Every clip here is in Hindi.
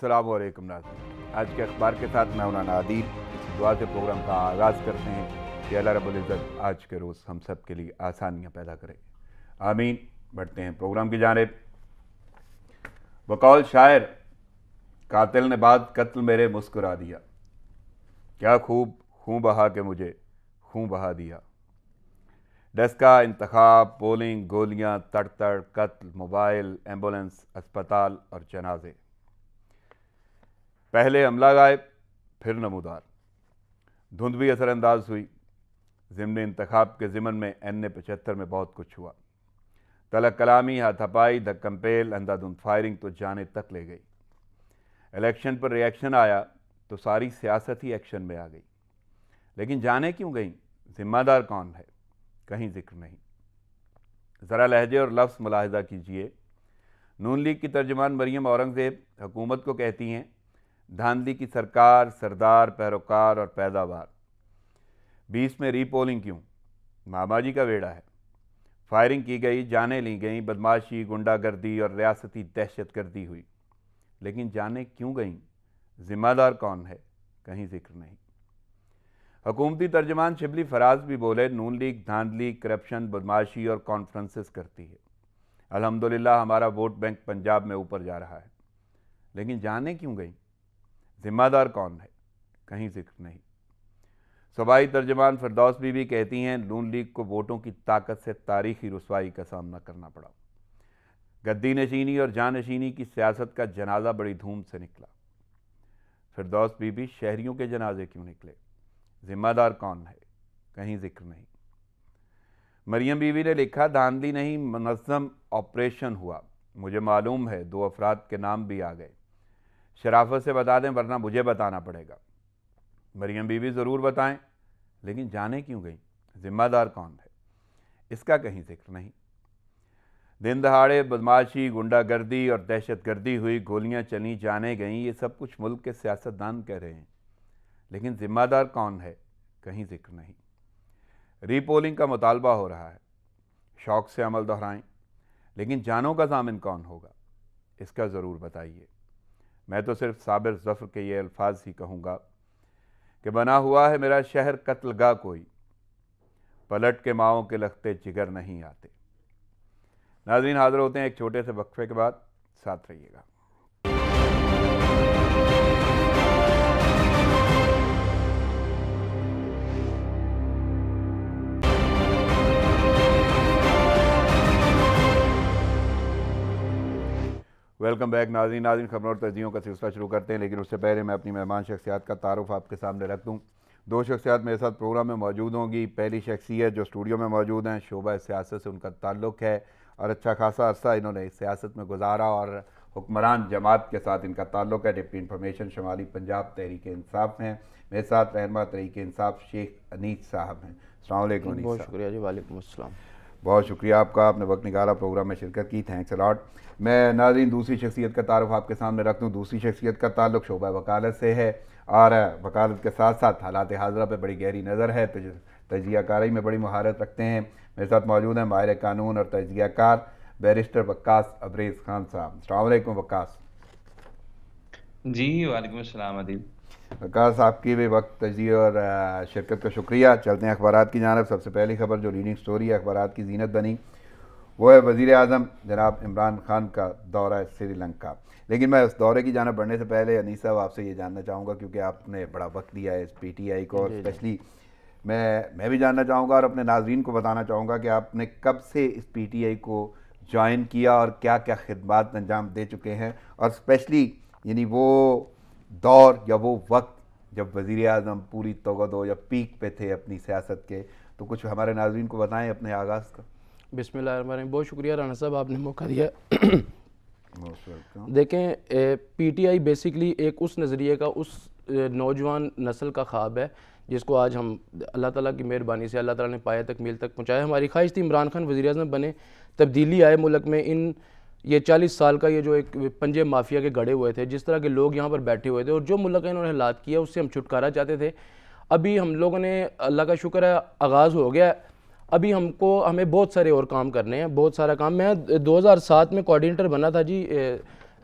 अस्सलाम वालेकुम नाज़रीन। आज के अखबार के साथ मैं मौलाना आदिल दुआ से प्रोग्राम का आगाज़ करते हैं कि अल्लाह रब्बुल इज़्ज़त आज के रोज़ हम सब के लिए आसानियाँ पैदा करे, आमीन। बढ़ते हैं प्रोग्राम की जानिब। बकौल शायर, कातिल ने बाद कत्ल मेरे मुस्कुरा दिया, क्या खूब खूँ बहा के मुझे खूँ बहा दिया। डस्का, इंतखाब, पोलिंग, गोलियां, तड़तड़, कत्ल, मोबाइल, एम्बुलेंस, अस्पताल और जनाजे। पहले हमला गायब, फिर नमूदार। धुंध भी असरअंदाज हुई। ज़िम्न इंतखाब के ज़िमन में NA-75 में बहुत कुछ हुआ। तलक कलामी, हाथापाई, धक्कमपेल, अंधाधुंध फायरिंग तो जाने तक ले गई। इलेक्शन पर रिएक्शन आया तो सारी सियासत ही एक्शन में आ गई। लेकिन जाने क्यों गई, जिम्मेदार कौन है, कहीं जिक्र नहीं। ज़रा लहजे और लफ्ज़ मुलाहिज़ा कीजिए। नून लीग की तर्जुमान मरियम औरंगज़ेब हुकूमत को कहती हैं, धांधली की सरकार, सरदार, पैरोकार और पैदावार। 20 में रीपोलिंग क्यों, मामा जी का बेड़ा है। फायरिंग की गई, जानें ली गई, बदमाशी, गुंडागर्दी और रियासती दहशतगर्दी हुई। लेकिन जाने क्यों गई, जिम्मेदार कौन है, कहीं जिक्र नहीं। हुकूमती तर्जमान शिबली फराज भी बोले, नून लीग धांधली, करप्शन, बदमाशी और कॉन्फ्रेंसेस करती है। अल्हम्दुलिल्लाह हमारा वोट बैंक पंजाब में ऊपर जा रहा है। लेकिन जाने क्यों गई, जिम्मेदार कौन है, कहीं जिक्र नहीं। सूबाई तर्जमान फिरदौस बीबी कहती हैं, नून लीग को वोटों की ताकत से तारीखी रुसवाई का सामना करना पड़ा। गद्दी नशीनी और जानशीनी की सियासत का जनाजा बड़ी धूम से निकला। फिरदौस बीबी, शहरियों के जनाजे क्यों निकले, जिम्मेदार कौन है, कहीं जिक्र नहीं। मरियम बीवी ने लिखा, धांधली नहीं, मुनज़्ज़म ऑपरेशन हुआ। मुझे मालूम है 2 अफराद के नाम भी आ गए। शराफत से बता दें वरना मुझे बताना पड़ेगा। मरियम बीवी, ज़रूर बताएं, लेकिन जाने क्यों गई, जिम्मेदार कौन है, इसका कहीं जिक्र नहीं। दिन दहाड़े बदमाशी, गुंडागर्दी और दहशतगर्दी हुई, गोलियां चली, जाने गईं, ये सब कुछ मुल्क के सियासतदान कह रहे हैं। लेकिन जिम्मेदार कौन है, कहीं जिक्र नहीं। रीपोलिंग का मुतालबा हो रहा है, शौक़ से अमल दोहराएं, लेकिन जानों का ज़ामिन कौन होगा, इसका ज़रूर बताइए। मैं तो सिर्फ साबिर ज़फ़र के ये अल्फाज ही कहूँगा कि बना हुआ है मेरा शहर कत्लगाह कोई, पलट के माओं के लखते जिगर नहीं आते। नाज़रीन, हाज़िर होते हैं एक छोटे से वक्फे के बाद, साथ रहिएगा। वेलकम बैक नाज़रीन, खबरों और तर्जीहों का सिलसिला शुरू करते हैं। लेकिन उससे पहले मैं अपनी मेहमान शख्सियात का तारुफ आपके सामने रख दूँ। 2 शख्सियात मेरे साथ प्रोग्राम में मौजूद होंगी। पहली शख्सियत जो स्टूडियो में मौजूद हैं, शोबा सियासत से उनका ताल्लुक़ है और अच्छा खासा अरसा इन्होंने सियासत में गुजारा और हुक्मरान जमात के साथ इनका ताल्लुक़ है। डिप्टी इंफॉर्मेशन शुमाली पंजाब तहरीक इंसाफ हैं। मेरे साथ रहनुमा तहरीक इंसाफ शेख अनीस साहब हैं। अस्सलाम वालेकुम अनीस साहब। बहुत शुक्रिया जी। वालेकुम अस्सलाम। बहुत शुक्रिया आपका, आपने वक्त निकाला, प्रोग्राम में शिरकत की, थैंक्स अलॉट। मैं नाज़रीन दूसरी शख्सियत का तारुफ आपके सामने रख दूँ। दूसरी शख्सियत का ताल्लुक़ शोबा वकालत से है और वकालत के साथ साथ हालात हाज़िरा पर बड़ी गहरी नज़र है, तजिया कारी में बड़ी महारत रखते हैं। मेरे साथ मौजूद हैं माहिर कानून और तजिया कार बैरिस्टर वक्कास अबरेज़ खान साहब। अस्सलाम वालेकुम वक्कास जी। वालेकुम अस्सलाम अदील। वक्कास, आपकी भी वक्त तजिया और शिरकत का शुक्रिया। चलते हैं अखबारात की जानिब। सबसे पहली खबर जो लीडिंग स्टोरी है अखबारात की जीनत बनी, वो है वज़ीर आज़म जनाब इमरान खान का दौरा श्रीलंका। लेकिन मैं उस दौरे की जानिब बढ़ने से पहले अनीस साहब आपसे ये जानना चाहूँगा, क्योंकि आपने बड़ा वक्त दिया है इस PTI को, और स्पेशली मैं भी जानना चाहूँगा और अपने नाज़रीन को बताना चाहूँगा कि आपने कब से इस PTI को ज्वाइन किया और क्या क्या खिदमात अंजाम दे चुके हैं, और स्पेशली यानी वो दौर या वो वक्त जब वज़ीर आज़म पूरी तोगदो या पीक पे थे अपनी सियासत के, तो कुछ हमारे नाज़रीन को बताएं अपने आगाज़ का। बिस्मिल्लाहिर्रहमानिर्रहीम। बहुत शुक्रिया राना साहब, आपने मौका दिया। देखें, PTI बेसिकली एक उस नज़रिए का, उस नौजवान नस्ल का ख्वाब है जिसको आज हम अल्लाह ताला की मेहरबानी से अल्लाह ताला ने पाया तकमील तक पहुँचाया। हमारी ख्वाहिश थी इमरान खान वज़ीर आज़म बने, तब्दीली आए मुल्क में। इन ये 40 साल का ये जो एक पंजे माफिया के गड़े हुए थे, जिस तरह के लोग यहाँ पर बैठे हुए थे और जो मुल्क इन्होंने हालात किया उससे हम छुटकारा चाहते थे। अभी हम लोगों ने, अल्लाह का शुक्र है, आगाज़ हो गया। अभी हमें बहुत सारे और काम करने हैं, बहुत सारा काम। मैं 2007 में कोऑर्डिनेटर बना था जी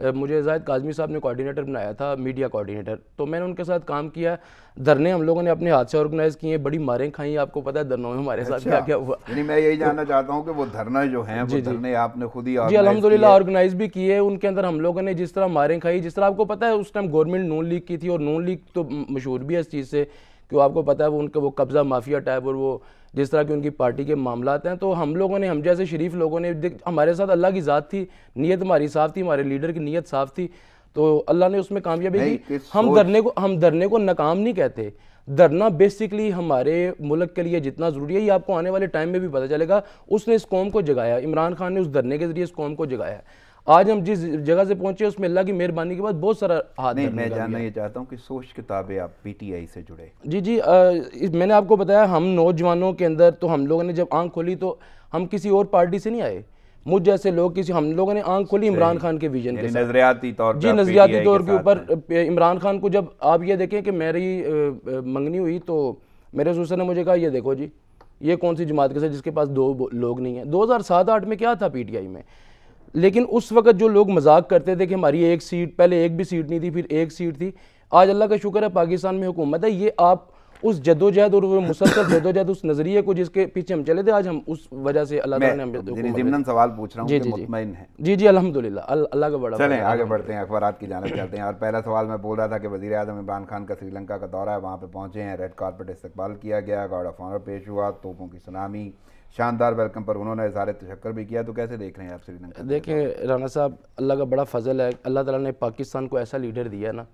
मुझे जाहिद काज़मी साहब ने कोऑर्डिनेटर बनाया था, मीडिया कोऑर्डिनेटर, तो मैंने उनके साथ काम किया। धरने हम लोगों ने अपने हाथ से ऑर्गेनाइज़ किए, बड़ी मारें खाई, आपको पता है धरनों में हमारे साथ क्या क्या हुआ। यानी मैं यही जानना चाहता हूँ कि वो धरना जो है वो धरने आपने खुद ही जी अल्हम्दुलिल्लाह ऑर्गेनाइज भी किए। उनके अंदर हम लोगों ने जिस तरह मारें खाई, जिस तरह आपको पता है उस टाइम गवर्नमेंट नून लीग की थी, और नून लीग तो मशहूर भी है इस चीज़ से कि वो आपको पता है वो उनका वो कब्ज़ा माफिया टाइप और वो जिस तरह की उनकी पार्टी के मामलात हैं। तो हम लोगों ने, हम जैसे शरीफ लोगों ने, हमारे साथ अल्लाह की ज़ात थी, नीयत हमारी साफ़ थी, हमारे लीडर की नीयत साफ़ थी, तो अल्लाह ने उसमें कामयाबी की। हम धरने को नाकाम नहीं कहते। धरना बेसिकली हमारे मुल्क के लिए जितना ज़रूरी है, ये आपको आने वाले टाइम में भी पता चलेगा। उसने इस कौम को जगाया, इमरान खान ने उस धरने के ज़रिए इस कौम को जगाया। आज हम जिस जगह से पहुंचे उसमें अल्लाह की मेहरबानी के बाद बहुत सारा हाथ नहीं, मैं जानना ये चाहता हूँ कि सोच किताबें आप पीटीआई से जुड़े। जी मैंने आपको बताया, हम नौजवानों के अंदर तो हम लोगों ने जब आंख खोली तो हम किसी और पार्टी से नहीं आए। मुझ जैसे लोग हम लोगों ने आंख खोली इमरान खान के विजन के साथ, नजरियाती तौर जी नजरियाती तौर के ऊपर इमरान खान को। जब आप ये देखें कि मेरी मंगनी हुई तो मेरे ससुर ने मुझे कहा ये देखो जी ये कौन सी जमात के साथ जिसके पास 2 लोग नहीं है। 2007-8 में क्या था पीटीआई में, लेकिन उस वक्त जो लोग मजाक करते थे कि हमारी एक सीट, पहले एक भी सीट नहीं थी, फिर एक सीट थी, आज अल्लाह का शुक्र है पाकिस्तान में हुकूमत है। ये आप उस जद्दोजहद और वो मुसलसल जद्दोजहद, उस नजरिए को जिसके पीछे हम चले थे, आज हम उस वजह से अल्लाह ताला ने हमें ज़िमनन सवाल पूछ रहा हूं कि मुतमईन है। जी अल्हम्दुलिल्लाह, अल्लाह का बड़ा। चलें आगे बढ़ते हैं, अखबारात की जानिब चलते हैं। और पहला सवाल मैं बोल रहा था कि वज़ीर आज़म इमरान खान का श्रीलंका का दौरा है, वहाँ पे पहुँचे हैं, रेड कारपेट इस्तकबाल किया गया, गार्ड ऑफ ऑनर पेश हुआ, तोपों की सलामी, शानदार वेलकम पर उन्होंने इज़हार तशक्कुर भी किया। तो कैसे देख रहे हैं आप श्रीलंका? देखें राना साहब, अल्लाह का बड़ा फजल है, अल्लाह ताला ने पाकिस्तान को ऐसा लीडर दिया ना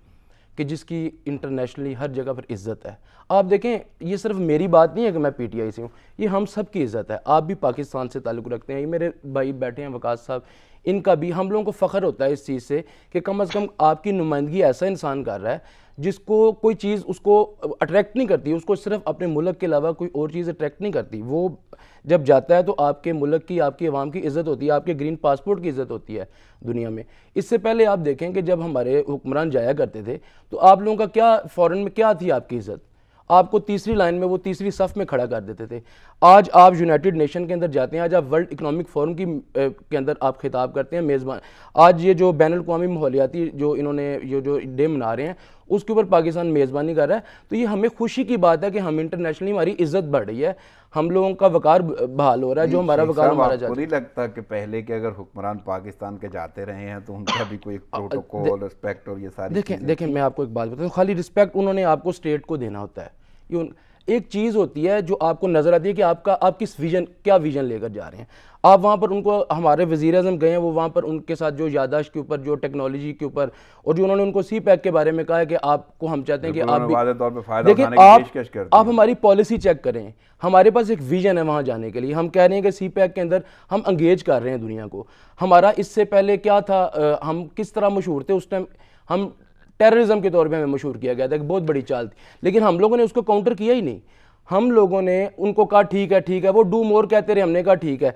कि जिसकी इंटरनेशनली हर जगह पर इज़्ज़त है। आप देखें, ये सिर्फ मेरी बात नहीं है कि मैं पीटीआई से हूँ, ये हम सब की इज़्ज़त है। आप भी पाकिस्तान से ताल्लुक़ रखते हैं, ये मेरे भाई बैठे हैं वकास साहब, इनका भी, हम लोगों को फ़ख्र होता है इस चीज़ से कि कम अज़ कम आपकी नुमाइंदगी ऐसा इंसान कर रहा है जिसको कोई चीज़ उसको अट्रैक्ट नहीं करती, उसको सिर्फ अपने मुल्क के अलावा कोई और चीज़ अट्रैक्ट नहीं करती। वो जब जाता है तो आपके मुल्क की, आपकी आवाम की इज़्ज़त होती है, आपके ग्रीन पासपोर्ट की इज़्ज़त होती है दुनिया में। इससे पहले आप देखें कि जब हमारे हुक्मरान जाया करते थे तो आप लोगों का क्या, फ़ॉरेन में क्या थी आपकी इज़्ज़त, आपको तीसरी लाइन में, वो तीसरी सफ़ में खड़ा कर देते थे। आज आप यूनाइटेड नेशन के अंदर जाते हैं, आज आप वर्ल्ड इकनॉमिक फोरम के अंदर आप खिताब करते हैं मेज़बान। आज ये जो बैनुल अक़वामी माहौलियाती जो इन्होंने ये जो डे मना रहे हैं उसके ऊपर पाकिस्तान मेज़बानी कर रहा है, तो ये हमें खुशी की बात है कि हम इंटरनेशनली, हमारी इज़्ज़त बढ़ रही है, हम लोगों का वकार बहाल हो रहा है, जो हमारा वकार हमारा जाता है। नहीं लगता कि पहले के अगर हुक्मरान पाकिस्तान के जाते रहे हैं तो उनका भी कोई प्रोटोकॉल, रिस्पेक्ट और ये सारी देखें मैं आपको एक बात बताऊँ, खाली रिस्पेक्ट उन्होंने आपको स्टेट को देना होता है। ये एक चीज़ होती है जो आपको नज़र आती है कि आप किस विजन, क्या विजन लेकर जा रहे हैं। आप वहाँ पर उनको, हमारे वज़ीर आज़म गए हैं, वो वहाँ पर उनके साथ जो यादाश्त के ऊपर, जो टेक्नोलॉजी के ऊपर, और जो उन्होंने उनको सी पैक के बारे में कहा है कि आपको हम चाहते हैं कि आप भी देखिए, आप हमारी पॉलिसी चेक करें, हमारे पास एक विजन है वहाँ जाने के लिए। हम कह रहे हैं कि सी पैक के अंदर हम अंगेज कर रहे हैं दुनिया को। हमारा इससे पहले क्या था, हम किस तरह मशहूर थे उस टाइम, हम टेररिज्म के तौर पे हमें मशहूर किया गया था, एक बहुत बड़ी चाल थी, लेकिन हम लोगों ने उसको काउंटर किया ही नहीं। हम लोगों ने उनको कहा ठीक है, वो डू मोर कहते रहे, हमने कहा ठीक है।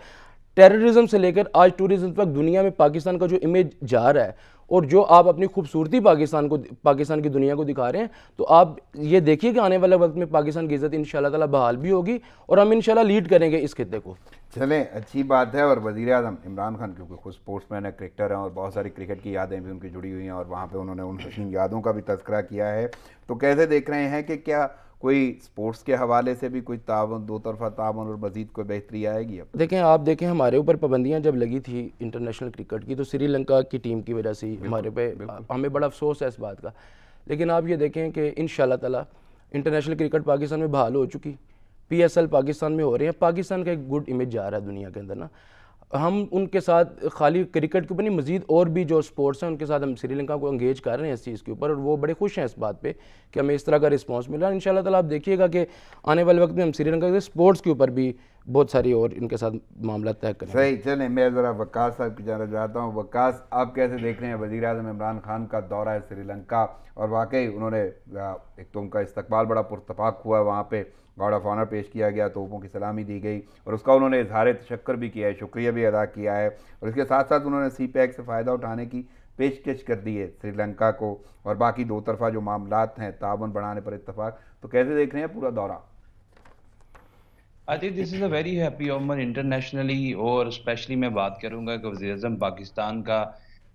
टेररिज्म से लेकर आज टूरिज्म तक दुनिया में पाकिस्तान का जो इमेज जा रहा है, और जो आप अपनी खूबसूरती पाकिस्तान की दुनिया को दिखा रहे हैं, तो आप ये देखिए कि आने वाले वक्त में पाकिस्तान की इज़्ज़त इंशाल्लाह ताला बहाल भी होगी और हम इंशाल्लाह लीड करेंगे इस खित्ते को। चलें, अच्छी बात है। और वज़ीर आज़म इमरान खान क्योंकि खुद स्पोर्ट्समैन है, क्रिकेटर हैं, और बहुत सारी क्रिकेट की यादें भी उनकी जुड़ी हुई हैं, और वहाँ पे उन्होंने उन हसीन यादों का भी तज़किरा किया है। तो कैसे देख रहे हैं कि क्या कोई स्पोर्ट्स के हवाले से भी कोई तावन, दो तरफा तावन और मज़ीद कोई बेहतरी आएगी? अब देखें, आप देखें, हमारे ऊपर पाबंदियां जब लगी थी इंटरनेशनल क्रिकेट की, तो श्रीलंका की टीम की वजह से हमारे पे, हमें बड़ा अफसोस है इस बात का। लेकिन आप ये देखें कि इंशाल्लाह ताला इंटरनेशनल क्रिकेट पाकिस्तान में बहाल हो चुकी, PSL पाकिस्तान में हो रहे हैं, पाकिस्तान का एक गुड इमेज जा रहा है दुनिया के अंदर ना। हम उनके साथ खाली क्रिकेट के ऊपर नहीं, मजीद और भी जो स्पोर्ट्स हैं उनके साथ हम श्रीलंका को एंगेज कर रहे हैं इस चीज़ के ऊपर, और वो बड़े खुश हैं इस बात पे कि हमें इस तरह का रिस्पांस मिल रहा है। इंशाल्लाह ताला आप देखिएगा कि आने वाले वक्त में हम श्रीलंका के स्पोर्ट्स के ऊपर भी बहुत सारी और इनके साथ मामला तय करेंगे। सही, चलें मैं ज़रा वकास साहब की जाना चाहता हूँ। वकास, आप कैसे देख रहे हैं वज़ीर आज़म इमरान खान का दौरा है श्रीलंका? और वाकई उन्होंने, एक तो उनका इस्तकबाल बड़ा पुरतफाक हुआ, वहाँ पे गार्ड ऑफ ऑनर पेश किया गया, तोपों की सलामी दी गई, और उसका उन्होंने इज़हार तशक्कुर भी किया है, शुक्रिया भी अदा किया है, और इसके साथ साथ उन्होंने सी पैक से फ़ायदा उठाने की पेशकश कर दी है श्रीलंका को, और बाकी दो तरफा जो मामलात हैं, ताउन बढ़ाने पर इत्तफाक। तो कैसे देख रहे हैं पूरा दौरा? I think this is a very happy ओमन इंटरनेशनली, और स्पेशली मैं बात करूंगा कि वज़ीर-ए-आज़म पाकिस्तान का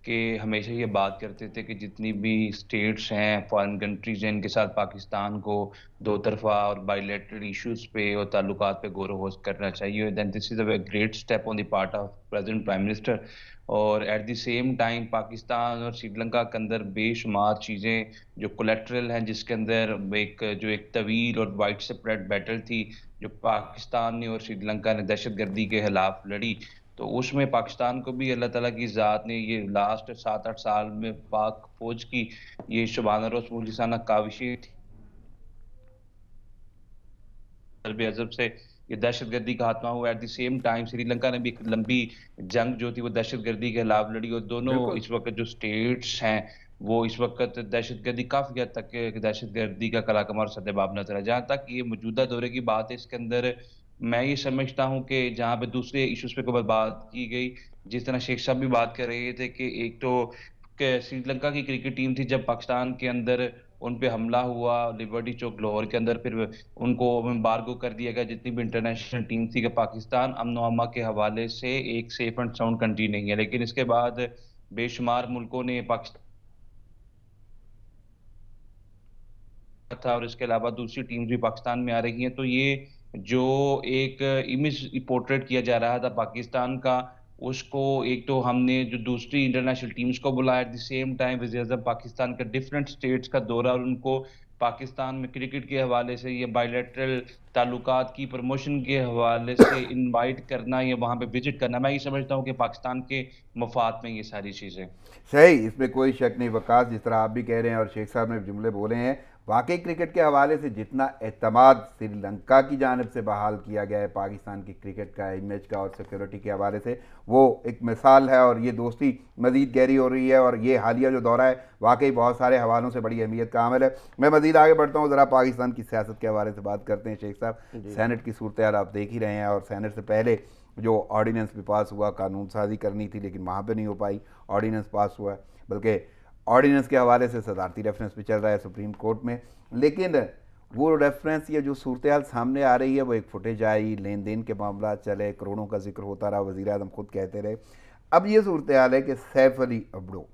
कि हमेशा ये बात करते थे कि जितनी भी स्टेट्स हैं, फॉरेन कंट्रीज हैं, इनके साथ पाकिस्तान को दो तरफा और बायलैटरल इश्यूज पे और ताल्लुकात पे गौर होस्ट करना चाहिए। Then this is a great step on the part of present prime minister. और at the same time Pakistan और श्रीलंका के अंदर बेशुमार चीज़ें जो कोलेट्रल हैं, जिसके अंदर एक तवील और वाइड स्प्रेड बैटल थी जो पाकिस्तान ने और श्रीलंका ने दहशतगर्दी के खिलाफ लड़ी, तो उसमें पाकिस्तान को भी अल्लाह ताला की ज़ात ने ये लास्ट 7-8 साल में पाक फौज की ये शुबाना रोज़ मुखलिसाना काविशें थी अजब से ये दहशतगर्दी का खात्मा हुआ। Eight the same time Sri Lanka ने भी एक लंबी जंग जो थी वो दहशतगर्दी के खिलाफ लड़ी, और दोनों इस वक्त जो स्टेट्स हैं वो इस वक्त दहशतगर्दी काफ़ी हद तक दहशतगर्दी का कलाकमार सद्देबाब नजर है। जहाँ तक ये मौजूदा दौरे की बात है, इसके अंदर मैं ये समझता हूँ कि जहाँ पे दूसरे इश्यूज पे को बात की गई, जिस तरह शेख साहब भी बात कर रहे थे कि एक तो श्रीलंका की क्रिकेट टीम थी, जब पाकिस्तान के अंदर उन पे हमला हुआ लिबर्टी चौक लाहौर के अंदर, फिर उनको एम्बार्गो कर दिया गया जितनी भी इंटरनेशनल टीम थी कि पाकिस्तान अमन अमा के हवाले से एक सेफ एंड साउंड कंट्री नहीं है। लेकिन इसके बाद बेशुमार मुल्कों ने पाकिस्तान था और इसके अलावा दूसरी टीम भी पाकिस्तान में आ रही हैं, तो ये जो एक इमेज पोर्ट्रेट किया जा रहा था पाकिस्तान का, उसको एक तो हमने जो दूसरी इंटरनेशनल टीम्स को बुलाया, एट द सेम टाइम वज़ीर-ए-आज़म पाकिस्तान के डिफरेंट स्टेट्स का दौरा और उनको पाकिस्तान में क्रिकेट के हवाले से या बायलैटरल ताल्लुकात की प्रमोशन के हवाले से इनवाइट करना या वहाँ पे विजिट करना, मैं ये समझता हूँ कि पाकिस्तान के मफाद में ये सारी चीज़ें सही, इसमें कोई शक नहीं। वकास, जिस तरह आप भी कह रहे हैं और शेख साहब ने जुमले बोले हैं, वाकई क्रिकेट के हवाले से जितना एतमाद श्रीलंका की जानिब से बहाल किया गया है पाकिस्तान की क्रिकेट का इमेज का और सिक्योरिटी के हवाले से, वो एक मिसाल है। और ये दोस्ती मज़ीद गहरी हो रही है और ये हालिया जो दौरा है वाकई बहुत सारे हवालों से बड़ी अहमियत का हामिल है। मैं मज़ीद आगे बढ़ता हूँ, ज़रा पाकिस्तान की सियासत के हवाले से बात करते हैं। शेख साहब, सेनेट की सूरत हाल आप देख ही रहे हैं और सेनेट से पहले जो ऑर्डीनेंस भी पास हुआ, कानून साजी करनी थी लेकिन वहाँ पर नहीं हो पाई, ऑर्डीनेंस पास हुआ, बल्कि ऑर्डीनेंस के हवाले से सदारती रेफरेंस भी चल रहा है सुप्रीम कोर्ट में। लेकिन वो रेफरेंस या जो सूरत हाल सामने आ रही है वो एक फुटेज आई, लेन देन के मामला चले, करोड़ों का जिक्र होता रहा, वज़ीर-ए-आज़म खुद कहते रहे। अब ये सूरत हाल है कि सैफ अली अब्दो